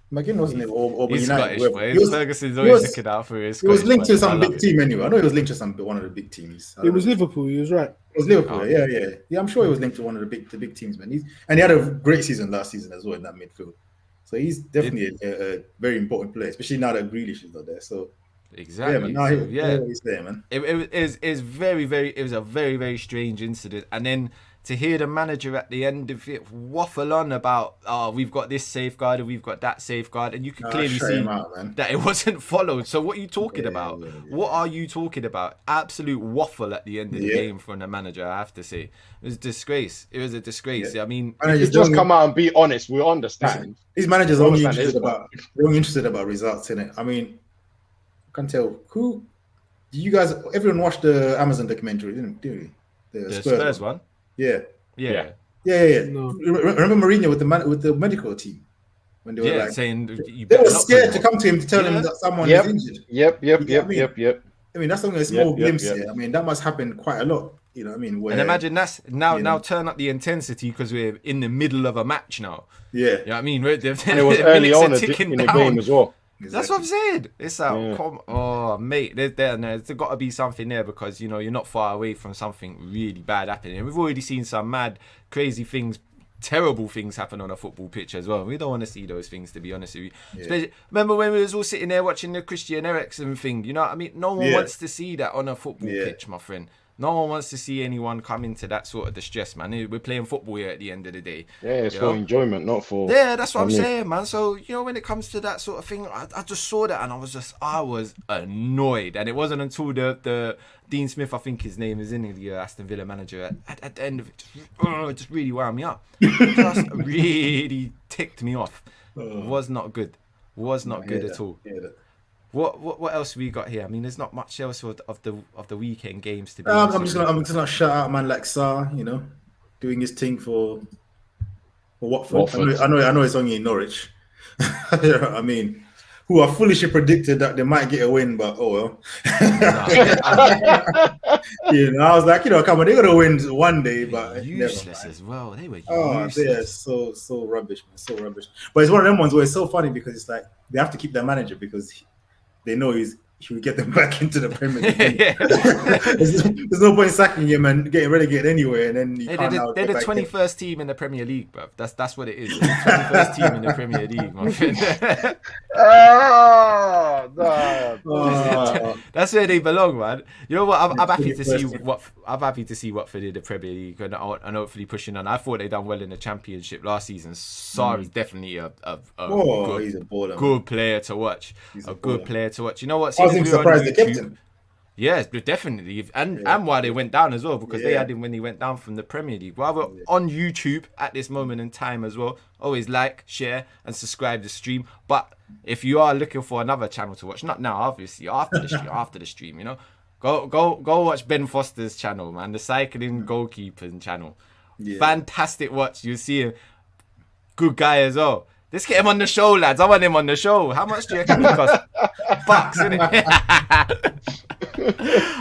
McGinn wasn't it? Or he's United. Scottish, Ferguson's always looking out for his. He was linked to some big team anyway. I know he was linked to one of the big teams. It was Liverpool. He was right. It was Liverpool. Yeah. I'm sure he was linked to one of the big teams, man. And he had a great season last season as well in that midfield. So he's definitely a very important player, especially now that Grealish is not there. So exactly. He's there, man. It was a very, very strange incident, and then to hear the manager at the end of it waffle on about, we've got this safeguard and we've got that safeguard, and you can clearly see that it wasn't followed. So what are you talking about? Yeah. What are you talking about? Absolute waffle at the end of the game from the manager, I have to say. It was a disgrace. It was a disgrace. Yeah. I mean, just come out and be honest. We understand. These managers are only interested about results, innit? I mean, I can't tell who. You guys, everyone watched the Amazon documentary, didn't you? The Spurs one. Yeah. No. Remember Mourinho with the medical team when they were saying they were scared to come to him to tell him that someone is injured. Yep. I mean, that's only a small glimpse here. I mean, that must happen quite a lot. You know what I mean? And imagine that's now turn up the intensity because we're in the middle of a match now. Yeah. You know what I mean? And it was early on in the game as well. Exactly. That's what I'm saying. It's like, mate, there's got to be something there because, you're not far away from something really bad happening. We've already seen some mad, crazy things, terrible things happen on a football pitch as well. We don't want to see those things, to be honest with you. Yeah. Remember when we was all sitting there watching the Christian Eriksen thing? You know what I mean? No one wants to see that on a football pitch, my friend. No one wants to see anyone come into that sort of distress, man. We're playing football here at the end of the day. Yeah, it's for enjoyment, not for. Yeah, that's what I'm saying, man. So, you know, when it comes to that sort of thing, I just saw that and I was annoyed. And it wasn't until the Dean Smith, I think his name is in the Aston Villa manager, at the end of it, just really wound me up. Just really ticked me off. Was not good. Was not good at all. What else we got here? I mean, there's not much else of the weekend games to be. I'm just gonna shout out man like Sarr, you know, doing his thing for Watford. I know it's only in Norwich. You know what I mean, who are foolishly predicted that they might get a win, but oh well. You know, I was like, you know, come on, they're gonna win one day, but useless as well. They were they're so rubbish, man, so rubbish. But it's one of them ones where it's so funny because it's like they have to keep their manager because they know he will get them back into the Premier League. There's no point sacking him and getting relegated anyway. And then they're the 21st team in the Premier League, bro. That's what it is. They're the 21st team in the Premier League, my friend. That's where they belong, man. You know what? I'm happy to see Watford in the Premier League and hopefully pushing on. I thought they done well in the Championship last season. Sarri's definitely a he's a baller, good player to watch. A good player to watch. You know what? I was surprised they kept him. Yes, definitely, and why they went down as well, because they had him when he went down from the Premier League. While we're on YouTube at this moment in time as well, always like, share, and subscribe to the stream. But if you are looking for another channel to watch, not now, obviously, after the stream, you know, go watch Ben Foster's channel, man, the cycling goalkeeping channel. Yeah. Fantastic watch. You'll see him, good guy as well. Let's get him on the show, lads. I want him on the show. How much do you reckon it costs? Bucks, innit?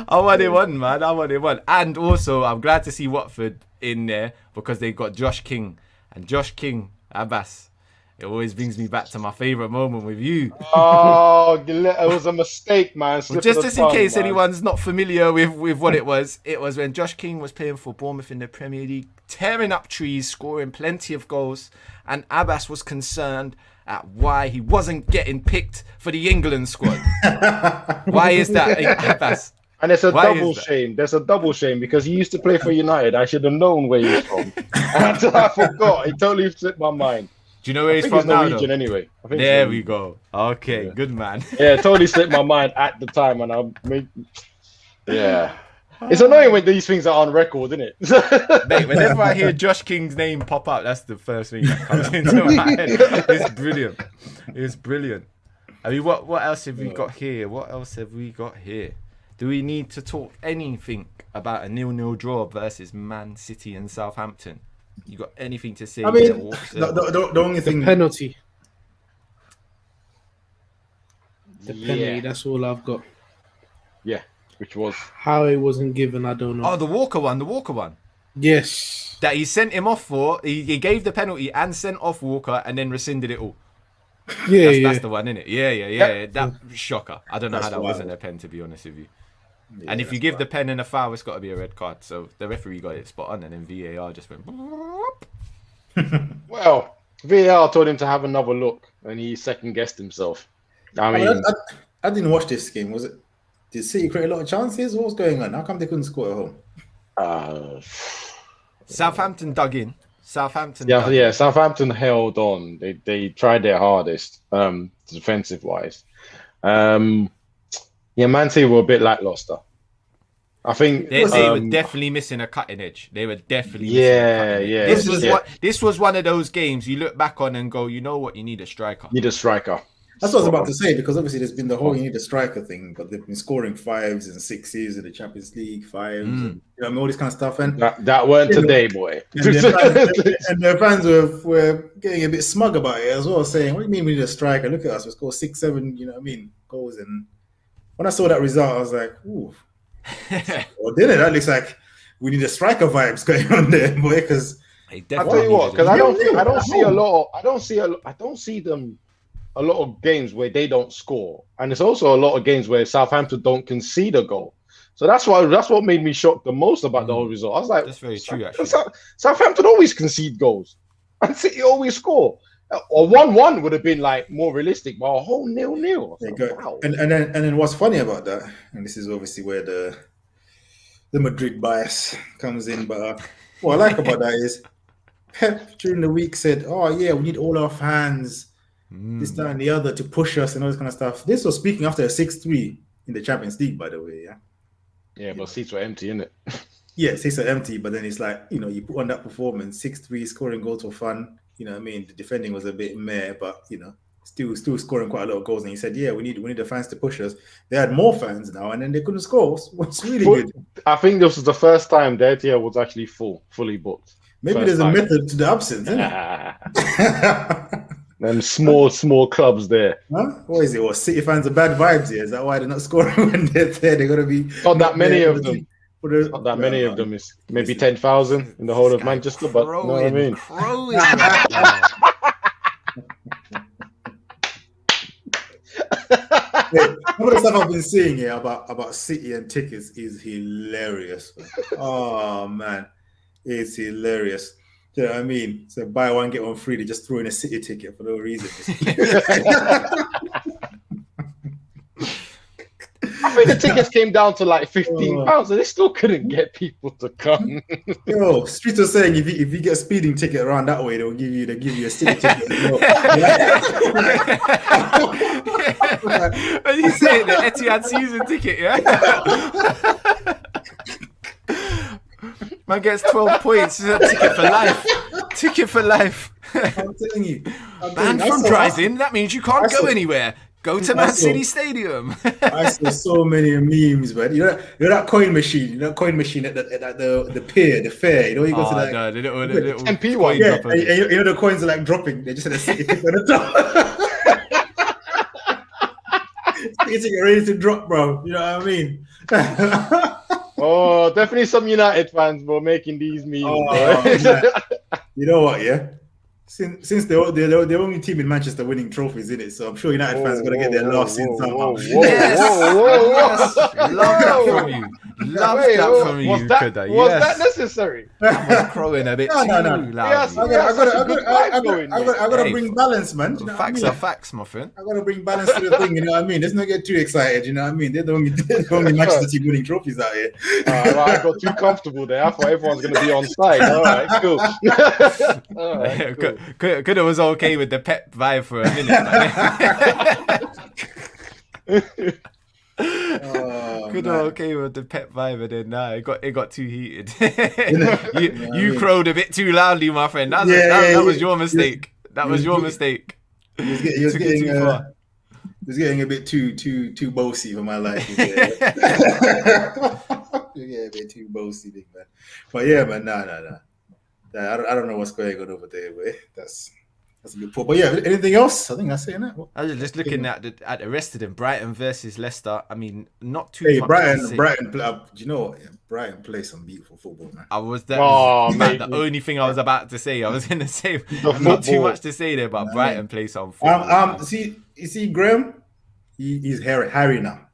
I want him on, man. I want him on. And also, I'm glad to see Watford in there because they got Josh King. And Josh King, Abbas, it always brings me back to my favourite moment with you. Oh, it was a mistake, man. Well, just in case anyone's not familiar with what it was when Josh King was playing for Bournemouth in the Premier League, tearing up trees, scoring plenty of goals, and Abbas was concerned at why he wasn't getting picked for the England squad. Why is that, Abbas? And it's a double shame. There's a double shame because he used to play for United. I should have known where he was from. And I forgot. It totally slipped my mind. Do you know where he's from now? Norwegian anyway. There we go. Okay, good man. Yeah, it totally slipped my mind at the time, and it's annoying when these things are on record, isn't it? Mate, whenever I hear Josh King's name pop up, that's the first thing that comes into my head. It's brilliant. It's brilliant. I mean, what else have we got here? What else have we got here? Do we need to talk anything about a 0-0 draw versus Man City and Southampton? You got anything to say? I mean, the only thing... penalty. The penalty, that's all I've got. Yeah, which was... How it wasn't given, I don't know. Oh, the Walker one. Yes. That he sent him off for. He gave the penalty and sent off Walker and then rescinded it all. That's the one, isn't it? Yeah. That shocker. I don't know how that wasn't a pen, to be honest with you. Yeah, and if you give the pen and a foul, it's got to be a red card. So the referee got it spot on, and then VAR just went. Well, VAR told him to have another look, and he second guessed himself. I didn't watch this game. Did City create a lot of chances? What was going on? How come they couldn't score at home? Southampton dug in. Southampton held on. They tried their hardest, defensive wise. Man City were a bit lackluster. I think they were definitely missing a cutting edge. They were definitely missing a cutting edge. This was one of those games you look back on and go, you know what, you need a striker. That's what I was about to say, because obviously there's been the whole you need a striker thing, but they've been scoring 5s and 6s in the Champions League, 5s, and all this kind of stuff. And that weren't today, boy. And their fans were getting a bit smug about it as well, saying, "What do you mean we need a striker? Look at us, we scored 6, 7, goals." And when I saw that result, I was like, "Ooh, well, didn't it? That looks like we need a striker vibes going on there, boy." Because I tell you what, because I don't see them. A lot of games where they don't score, and it's also a lot of games where Southampton don't concede a goal. So that's what made me shocked the most about the whole result. I was like, that's very true. Actually, Southampton always concede goals, and City always score. Or 1-1 would have been like more realistic, but a whole 0-0. Wow. And then what's funny about that, and this is obviously where the Madrid bias comes in. But what I like about that is Pep during the week said, "Oh yeah, we need all our fans, this, that, and the other, to push us and all this kind of stuff." This was speaking after a 6-3 in the Champions League, by the way. Yeah. Yeah, but seats were empty, innit? Yeah, seats are empty, but then it's like, you put on that performance, 6-3, scoring goals for fun. You know what I mean? The defending was a bit meh, but still scoring quite a lot of goals. And he said, yeah, we need the fans to push us. They had more fans now, and then they couldn't score. What's really good. I think this was the first time the Etihad was actually fully booked. Maybe there's a method to the absence, isn't it? Them small clubs there. Huh? What is it? What, City fans are bad vibes here? Is that why they're not scoring when they're there? They're going to be... Not that many of them. Not that many of them. Is maybe 10,000 in the whole of Manchester, but you know what I mean? Some of the stuff I've been seeing here about City and tickets is hilarious. Oh, man. It's hilarious. Do you know what I mean? So buy one, get one free. They just throw in a City ticket for no reason. I think the tickets came down to like £15 and they still couldn't get people to come. Yo, Street was saying if you get a speeding ticket around that way, they'll give you a City ticket. When you say the Etihad season ticket, yeah? Man gets 12 points. It's a ticket for life. Ticket for life. I'm telling you. Banned from driving. That means you can't go anywhere. Go to Man City Stadium. I saw so many memes, man. You know that coin machine. You know that coin machine at the pier, the fair. You know you go to that. No, the little 10p one. Yeah, and you know the coins are like dropping. They just had a City ticket on the top. City ticket ready to drop, bro. You know what I mean? Oh, definitely some United fans were making these memes. You know what? Yeah. Since they're the only team in Manchester winning trophies, in it, so I'm sure United fans are gonna get their laughs in somehow. Yes. Love that from you. Love that from you, Kuda. Was that necessary? I was crowing a bit too loud. Yes, I gotta bring balance, man. You know facts are facts, my friend. I gotta bring balance to the thing. You know what I mean? Let's not get too excited. You know what I mean? They're the only Manchester team winning trophies out here. I got too comfortable there. I thought everyone's gonna be on side. All right, cool. All right, cool. Kuda was okay with the Pep vibe for a minute. Kuda okay with the Pep vibe, and then it got too heated. you crowed a bit too loudly, my friend. That was your mistake. That was your mistake. He was getting a bit too bossy for my life. Yeah, a bit too bossy, big man. But yeah, man, nah. I don't know what's going on over there, but that's a good point. But yeah, anything else? I think that's it, innit? I was just looking at the rest of them. Brighton versus Leicester. I mean, not too much. Brighton. Do you know what? Yeah, Brighton plays some beautiful football, man. The only thing I was about to say. I was going to say not too much to say there, but Brighton plays some football. You see, Graham. He's Harry now.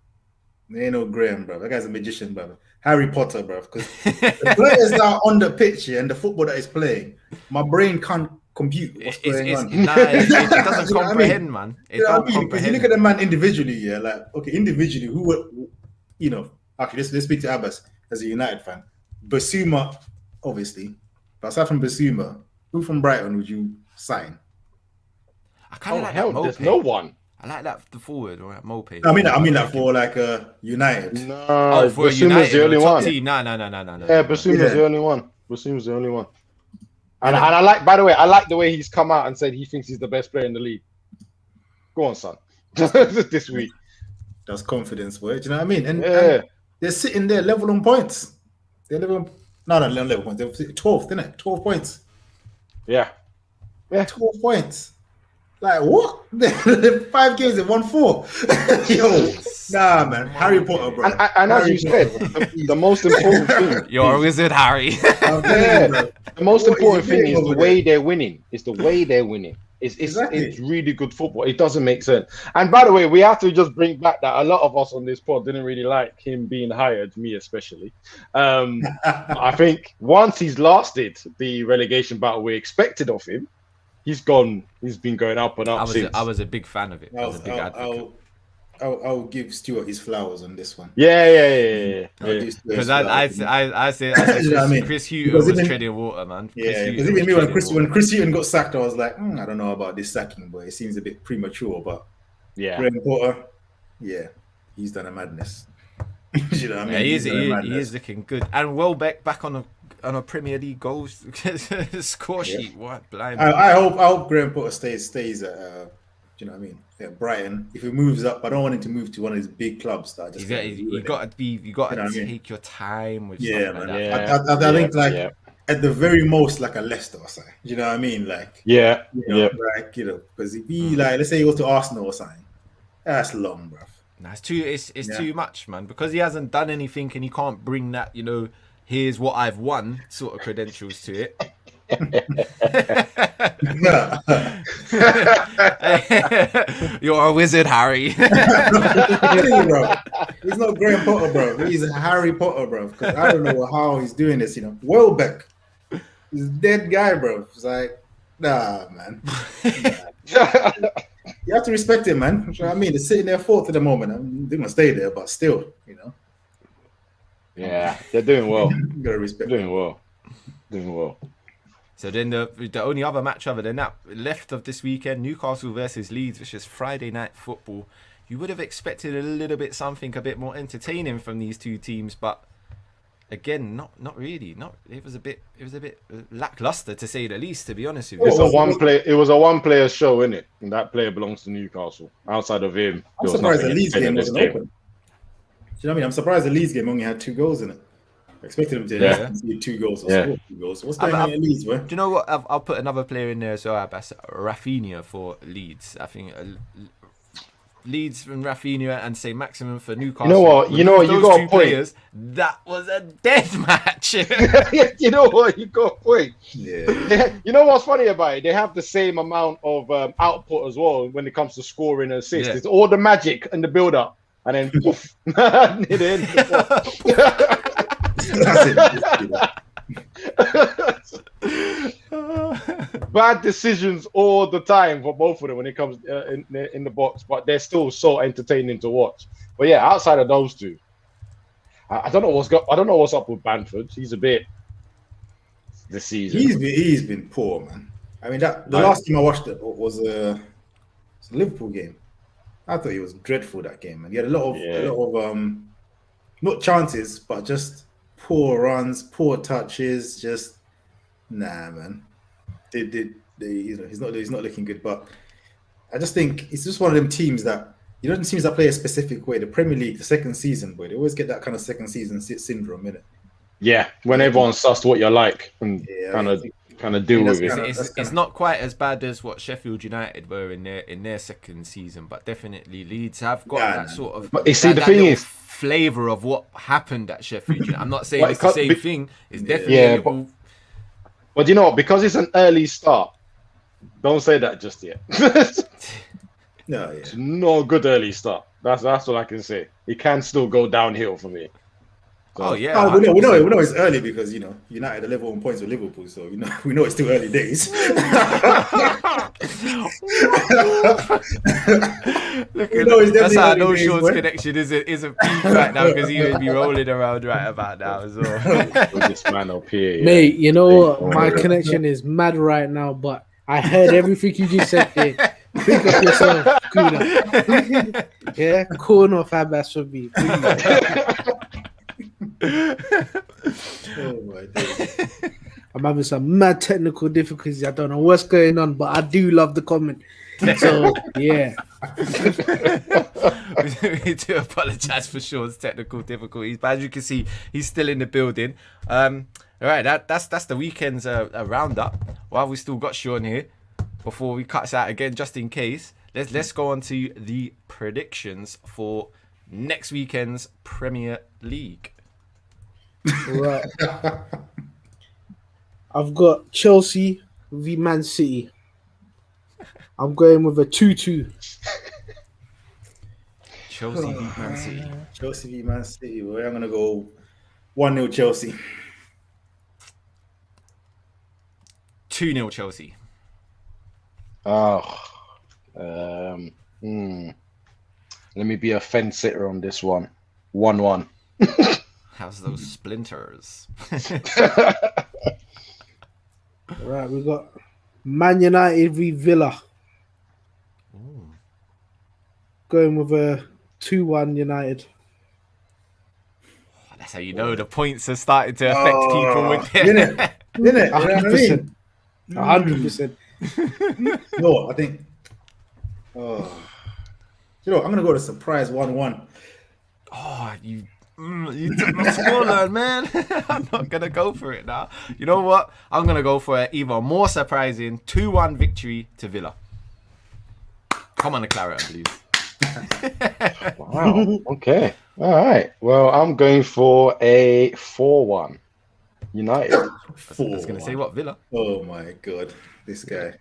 There ain't no Graham, bro. That guy's a magician, bro. Harry Potter, bro. Because the players that are on the pitch here and the football that is playing, my brain can't compute what's going on. It doesn't comprehend, man. It don't comprehend. Because you look at the man individually, yeah, like, okay, individually, actually, let's speak to Abbas as a United fan. Basuma, obviously. But aside from Basuma, who from Brighton would you sign? I kind of like that Mope. There's no one. I like that the forward or that Mope. I mean that for like United. No, for Basuma's the only one. No. Yeah, Basuma's the only one. Basuma's the only one. And I like, by the way, the way he's come out and said he thinks he's the best player in the league. Go on, son. This week. That's confidence, boy. Do you know what I mean? And they're sitting there level on points. They're level points. They're 12th, isn't it? 12 points. Yeah. 12 points. Like, what? 5 games and won 4. Yo, nah, man. Harry Potter, bro. And as you said, the most important thing. You're a wizard, Harry. The most important thing is the way they're winning. It's the way they're winning. It's really good football. It doesn't make sense. And by the way, we have to just bring back that a lot of us on this pod didn't really like him being hired, me especially. I think once he's lasted the relegation battle we expected of him, he's been going up and up. I was a big fan of it. I was a big advocate. I'll give Stuart his flowers on this one. Yeah. I'll give Stuart his Because I flowers. say You know what I mean? Chris Hughton Because was even- treading water, man. Yeah, because even me when Chris Hughton got sacked, I was like, I don't know about this sacking, but it seems a bit premature. But Yeah. Graham Potter, yeah, he's done a madness. You know what I mean? Yeah, He's done a he madness. is looking good. And Welbeck back on a Premier League goals score sheet. What blind? I hope Graham Potter stays at you know what I mean, at Brighton. If he moves up, I don't want him to move to one of these big clubs that I just You got to You know what I mean? take your time with Yeah, stuff like man. that. I think like at the very most like a Leicester or something. You know what I mean? Like Yeah. like because if he like let's say he goes to Arsenal or something, that's long, bruv. Nah, it's too much, man. Because he hasn't done anything and he can't bring that, here's what I've won sort of credentials to it. You're a wizard, Harry. Bro. He's not Graham Potter, bro. He's Harry Potter, bro. Because I don't know how he's doing this. Welbeck, he's a dead guy, bro. It's like, nah, man. You have to respect him, man. You know what I mean? They're sitting there fourth at the moment. They're gonna stay there, but still, Yeah, they're doing well. You gotta respect. Doing well. So then the only other match other than that left of this weekend, Newcastle versus Leeds, which is Friday night football. You would have expected a little bit something a bit more entertaining from these two teams, but again, not really. It was a bit lackluster to say the least, to be honest with you. It was a one-player show, innit? And that player belongs to Newcastle. Outside of him, I'm surprised the Leeds game wasn't open. Do you know what I mean? I'm surprised the Leeds game only had 2 goals in it. I expected them to see 2 goals or score 2 goals. What's going on in Leeds, bro? Do you know what? I'll put another player in there as well, Abbas. Rafinha for Leeds. I think Leeds and Rafinha and say Maximum for Newcastle. You know what? You got a point. Players, that was a death match. You know what? You got a point. Yeah. You know what's funny about it? They have the same amount of output as well when it comes to scoring and assists. Yeah. It's all the magic and the build-up. And then poof, near the end of the bad decisions all the time for both of them when it comes in the box, but they're still so entertaining to watch. But yeah, outside of those two, I don't know what's up with Brentford. He's a bit this season. He's been poor, man. I mean, the last time I watched it was a Liverpool game. I thought he was dreadful that game, man. He had a lot of not chances, but just poor runs, poor touches. Just man. He's not looking good. But I just think it's just one of them teams that teams that play a specific way. The Premier League, the second season, boy, they always get that kind of second season syndrome, innit? Yeah, when everyone's sussed what you like and kind of deal with it. It's not quite as bad as what Sheffield United were in their second season, but definitely Leeds have got that sort of. But you see, the thing is, flavour of what happened at Sheffield United. I'm not saying it's the same thing. It's definitely. Yeah, but you know what? Because it's an early start. Don't say that just yet. No, It's not a good early start. That's all I can say. It can still go downhill for me. So, oh yeah, we know it's early because United are level on points with Liverpool, so we know it's still early days. That's how I know Sean's connection isn't peak right now because he would be rolling around right about now as well. with this man up here, Mate, you know what? My connection is mad right now, but I heard everything you just said there. Think of yourself, Kuna. Yeah, corner of Abbas for me. Oh my days. I'm having some mad technical difficulties. I don't know what's going on, but I do love the comment. So yeah. We do apologise for Sean's technical difficulties, but as you can see, he's still in the building. All right, that's the weekend's roundup. While we still got Sean here, before we cut us out again, just in case, let's go on to the predictions for next weekend's Premier League. Right. I've got Chelsea v Man City. I'm going with a 2-2. Chelsea v Man City. Chelsea v Man City. Well, I'm gonna go 1-0 Chelsea. 2-0 Chelsea. Let me be a fence sitter on this one. 1-1. How's those splinters? Right, we got Man United v Villa. Ooh. Going with a 2-1 United. That's how you know the points are starting to affect people with Innit? You know what I mean? 100%. No, I think. Oh, you know, I'm gonna go to surprise 1-1. Oh, you took my scoreline, man. I'm not gonna go for it now. You know what? I'm gonna go for an even more surprising 2-1 victory to Villa. Come on, the claret, please. Wow. Okay. All right. Well, I'm going for a 4-1 United. I was gonna say what, Villa? Oh my god, this guy.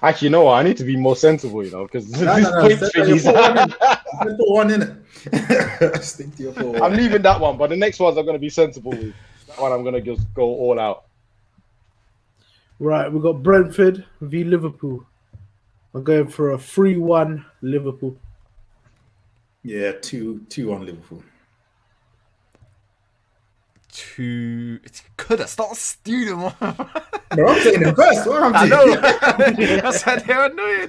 Actually, you know what? I need to be more sensible, you know, because this No. point thing is. Put one in it. Stick to your 4-1. I'm leaving that one, but the next ones I'm going to be sensible with. That one I'm going to just go all out. Right, we got Brentford v Liverpool. I'm going for a 3-1 Liverpool. Yeah, 2-1 Liverpool. It's could have start stealing one. Bro, I'm saying it first. What am I I doing? know. That's why they're annoying.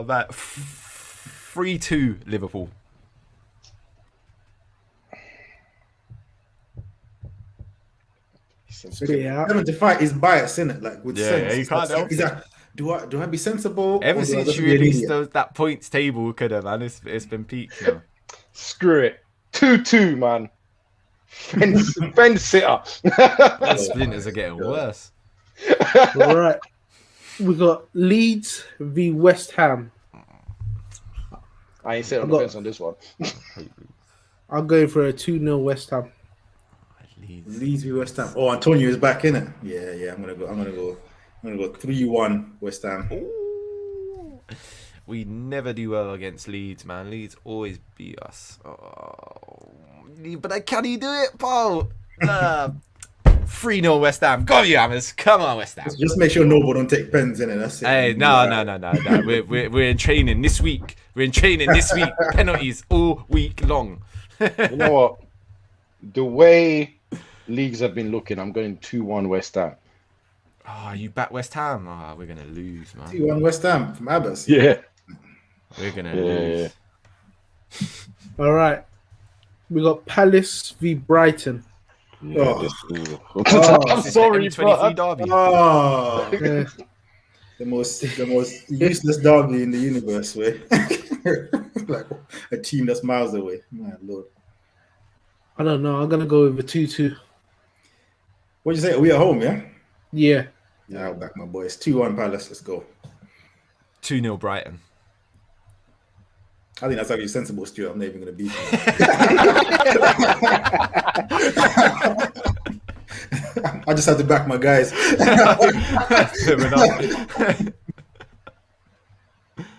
But 3-2 Liverpool. Yeah. Having to fight his bias, innit? Like with Yeah, sense. you It's can't like, help is that, do I be sensible? Ever or do I since just you be an released idiot? that points table, could have, man. It's been peaked now. Screw it. 2-2, man. Fence sitter. The splinters are getting worse. All right. We got Leeds v West Ham. I ain't sitting on the fence on this one. I'm going for a 2-0 West Ham. Leeds v West Ham. Oh, Antonio is back in it. Yeah. I'm gonna go 3-1 West Ham. Ooh. We never do well against Leeds, man. Leeds always beat us. Oh, but can he do it, Paul? 3-0 West Ham. Go, you Hammers. Come on, West Ham. Just make sure Noble don't take pens in it. That's it. Hey, no. We're in training this week. Penalties all week long. You know what? The way leagues have been looking, I'm going 2-1 West Ham. Oh, you back West Ham? Oh, we're going to lose, man. 2-1 West Ham from Abbas. Yeah. We're going to lose. All right. We got Palace v Brighton. Yeah, Oh. I'm sorry, M23 bro. derby. Oh, Yeah. the most useless derby in the universe, way. Like a team that's miles away. My lord. I don't know. I'm going to go with a 2-2. What'd you say? Are we at home, yeah? Yeah. Yeah, I'll back my boys. 2-1 Palace. Let's go. 2-0 Brighton. I think that's actually sensible, Stuart. I'm not even going to beat you. I just have to back my guys. Fair enough.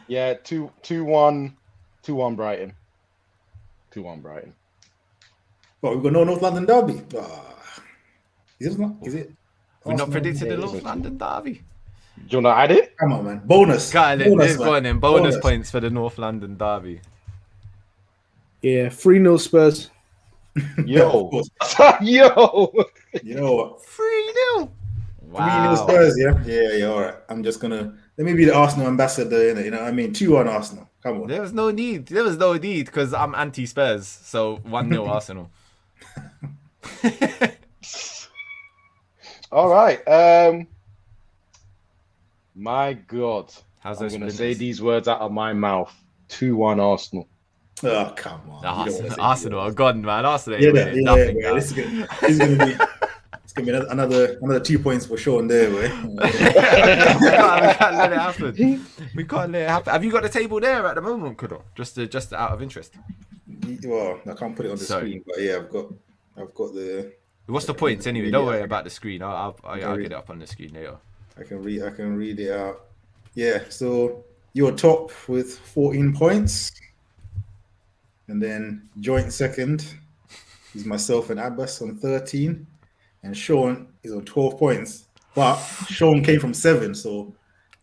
Yeah, 2-1 Brighton. 2-1 Brighton. Well, we've got no North London derby. Is it not? Is it? We're not Arsenal? predicted the North London derby. Do you want to add it? Come on, man. Bonus. Bonus man. bonus points for the North London derby. Yeah. 3-0 Spurs. Yeah, of Yo. course. Yo. You know what? 3-0. 3-0 Wow. Spurs, yeah? Yeah, all right. I'm just going to... Let me be the Arsenal ambassador, innit? You know what I mean? 2-1 Arsenal. Come on. There was no need because I'm anti-Spurs. So 1-0 Arsenal. All right. My God. How's I'm those going to say splinters? these words out of my mouth. 2-1 Arsenal. Oh, come on. You don't wanna say Arsenal are gone, man. Arsenal Yeah, ain't winning yeah, nothing. bro. Now. This is gonna be another 2 points for Sean there, way. we can't let it happen. We can't let it happen. Have you got the table there at the moment, Kudo? Just out of interest. Well, I can't put it on the screen, but yeah, I've got the. What's the points anyway? Don't worry about the screen. I'll get it up on the screen later. I can read it out. Yeah, so you're top with 14 points, and then joint second is myself and Abbas on 13, and Sean is on 12 points. But Sean came from 7, so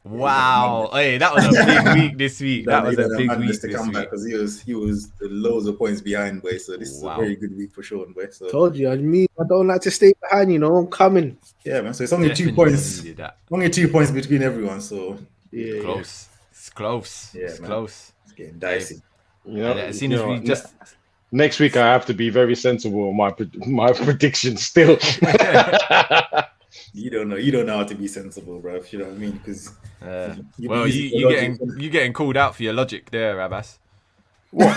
Wow. Hey, that was a big week this week. That was a big week to this come back week. because he was loads of points behind, boy. So this is a Wow. very good week for Sean, boy. So Told you, I don't like to stay behind. I'm coming. yeah, man. So it's only Definitely 2 points. needed that. Only 2 points between everyone. So Yeah, Close. It's close. Yeah, It's man. close. it's getting dicey. You know, And as soon as we just next week, I have to be very sensible on my predictions still. You don't know how to be sensible, bro. You know what I mean? Because well, you getting called out for your logic there, Abbas. What?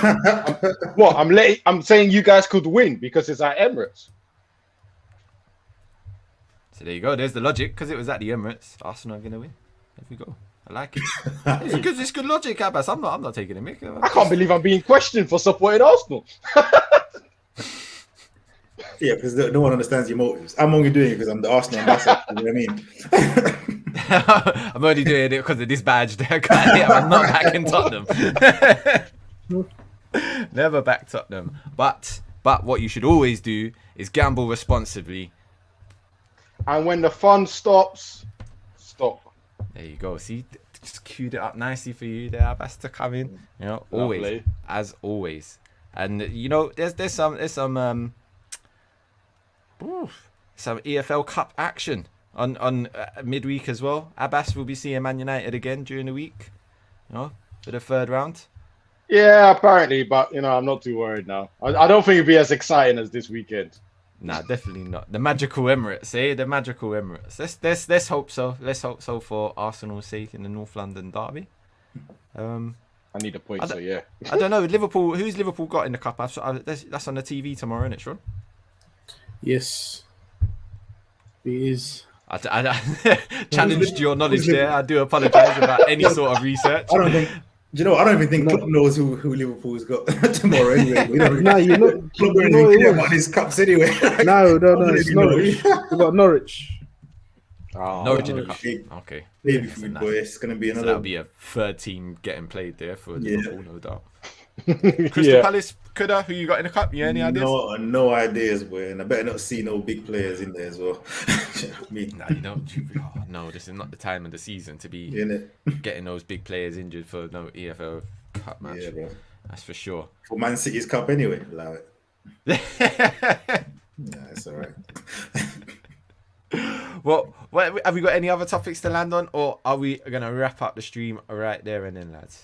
I'm saying you guys could win because it's at Emirates. So there you go. There's the logic because it was at the Emirates. Arsenal are gonna win. There we go. I like it. It's good logic, Abbas. I'm not taking a mick. I can't believe I'm being questioned for supporting Arsenal. yeah, because no one understands your motives. I'm only doing it because I'm the Arsenal ambassador. You know what I mean? I'm only doing it because of this badge there. I'm not backing Tottenham. Never back Tottenham. But what you should always do is gamble responsibly. And when the fun stops, stop. There you go. See, just queued it up nicely for you there, Abbas, to come in. Always, Lovely. as always. And there's some EFL Cup action on midweek as well. Abbas will be seeing Man United again during the week, for the third round. Yeah, apparently, but I'm not too worried now. I don't think it'll be as exciting as this weekend. Nah, definitely not. The magical Emirates, The magical Emirates. Let's hope so. Let's hope so for Arsenal's sake in the North London derby. I need a point, so yeah. I don't know. Liverpool. Who's Liverpool got in the cup? That's on the TV tomorrow, isn't it, Sean? Yes, it is. I challenged your knowledge there. I do apologise about any sort of research. I don't even think Klopp knows who Liverpool's got tomorrow anyway. We don't really, No, you're not. Klopp don't really care about these cups anyway. No, it's Norwich. We got Norwich. Norwich in the cup. Okay. Baby food, boy. It's going to be So another. that'll be a third team getting played there for Liverpool, no doubt. Yeah. Crystal Palace, who you got in the cup? Yeah, any ideas? No ideas, boy. And I better not see no big players in there as well. Nah, you don't. Oh, no, this is not the time of the season to be getting those big players injured for no EFL Cup match. Yeah, bro. That's for sure. For Man City's cup anyway. Allow it. Nah, it's all right. Well, have we got any other topics to land on, or are we going to wrap up the stream right there and then, lads?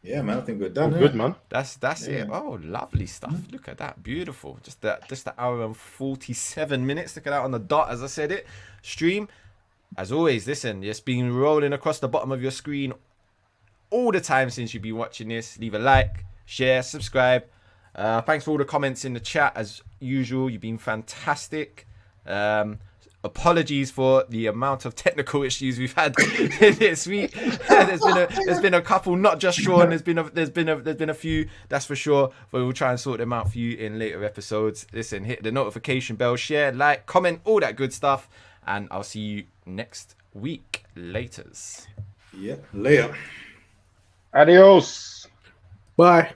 Yeah, man. I think we're done. Good, man. That's it. Oh, lovely stuff. Look at that. Beautiful. Just the hour and 47 minutes. Look at that on the dot, as I said it. Stream. As always, listen, it's been rolling across the bottom of your screen all the time since you've been watching this. Leave a like, share, subscribe. Thanks for all the comments in the chat as usual. You've been fantastic. Apologies for the amount of technical issues we've had this week. There's been a couple, not just Sean. There's been a few, that's for sure. But we'll try and sort them out for you in later episodes. Listen, hit the notification bell, share, like, comment, all that good stuff, and I'll see you next week. Laters. Yeah, later. Adios. Bye.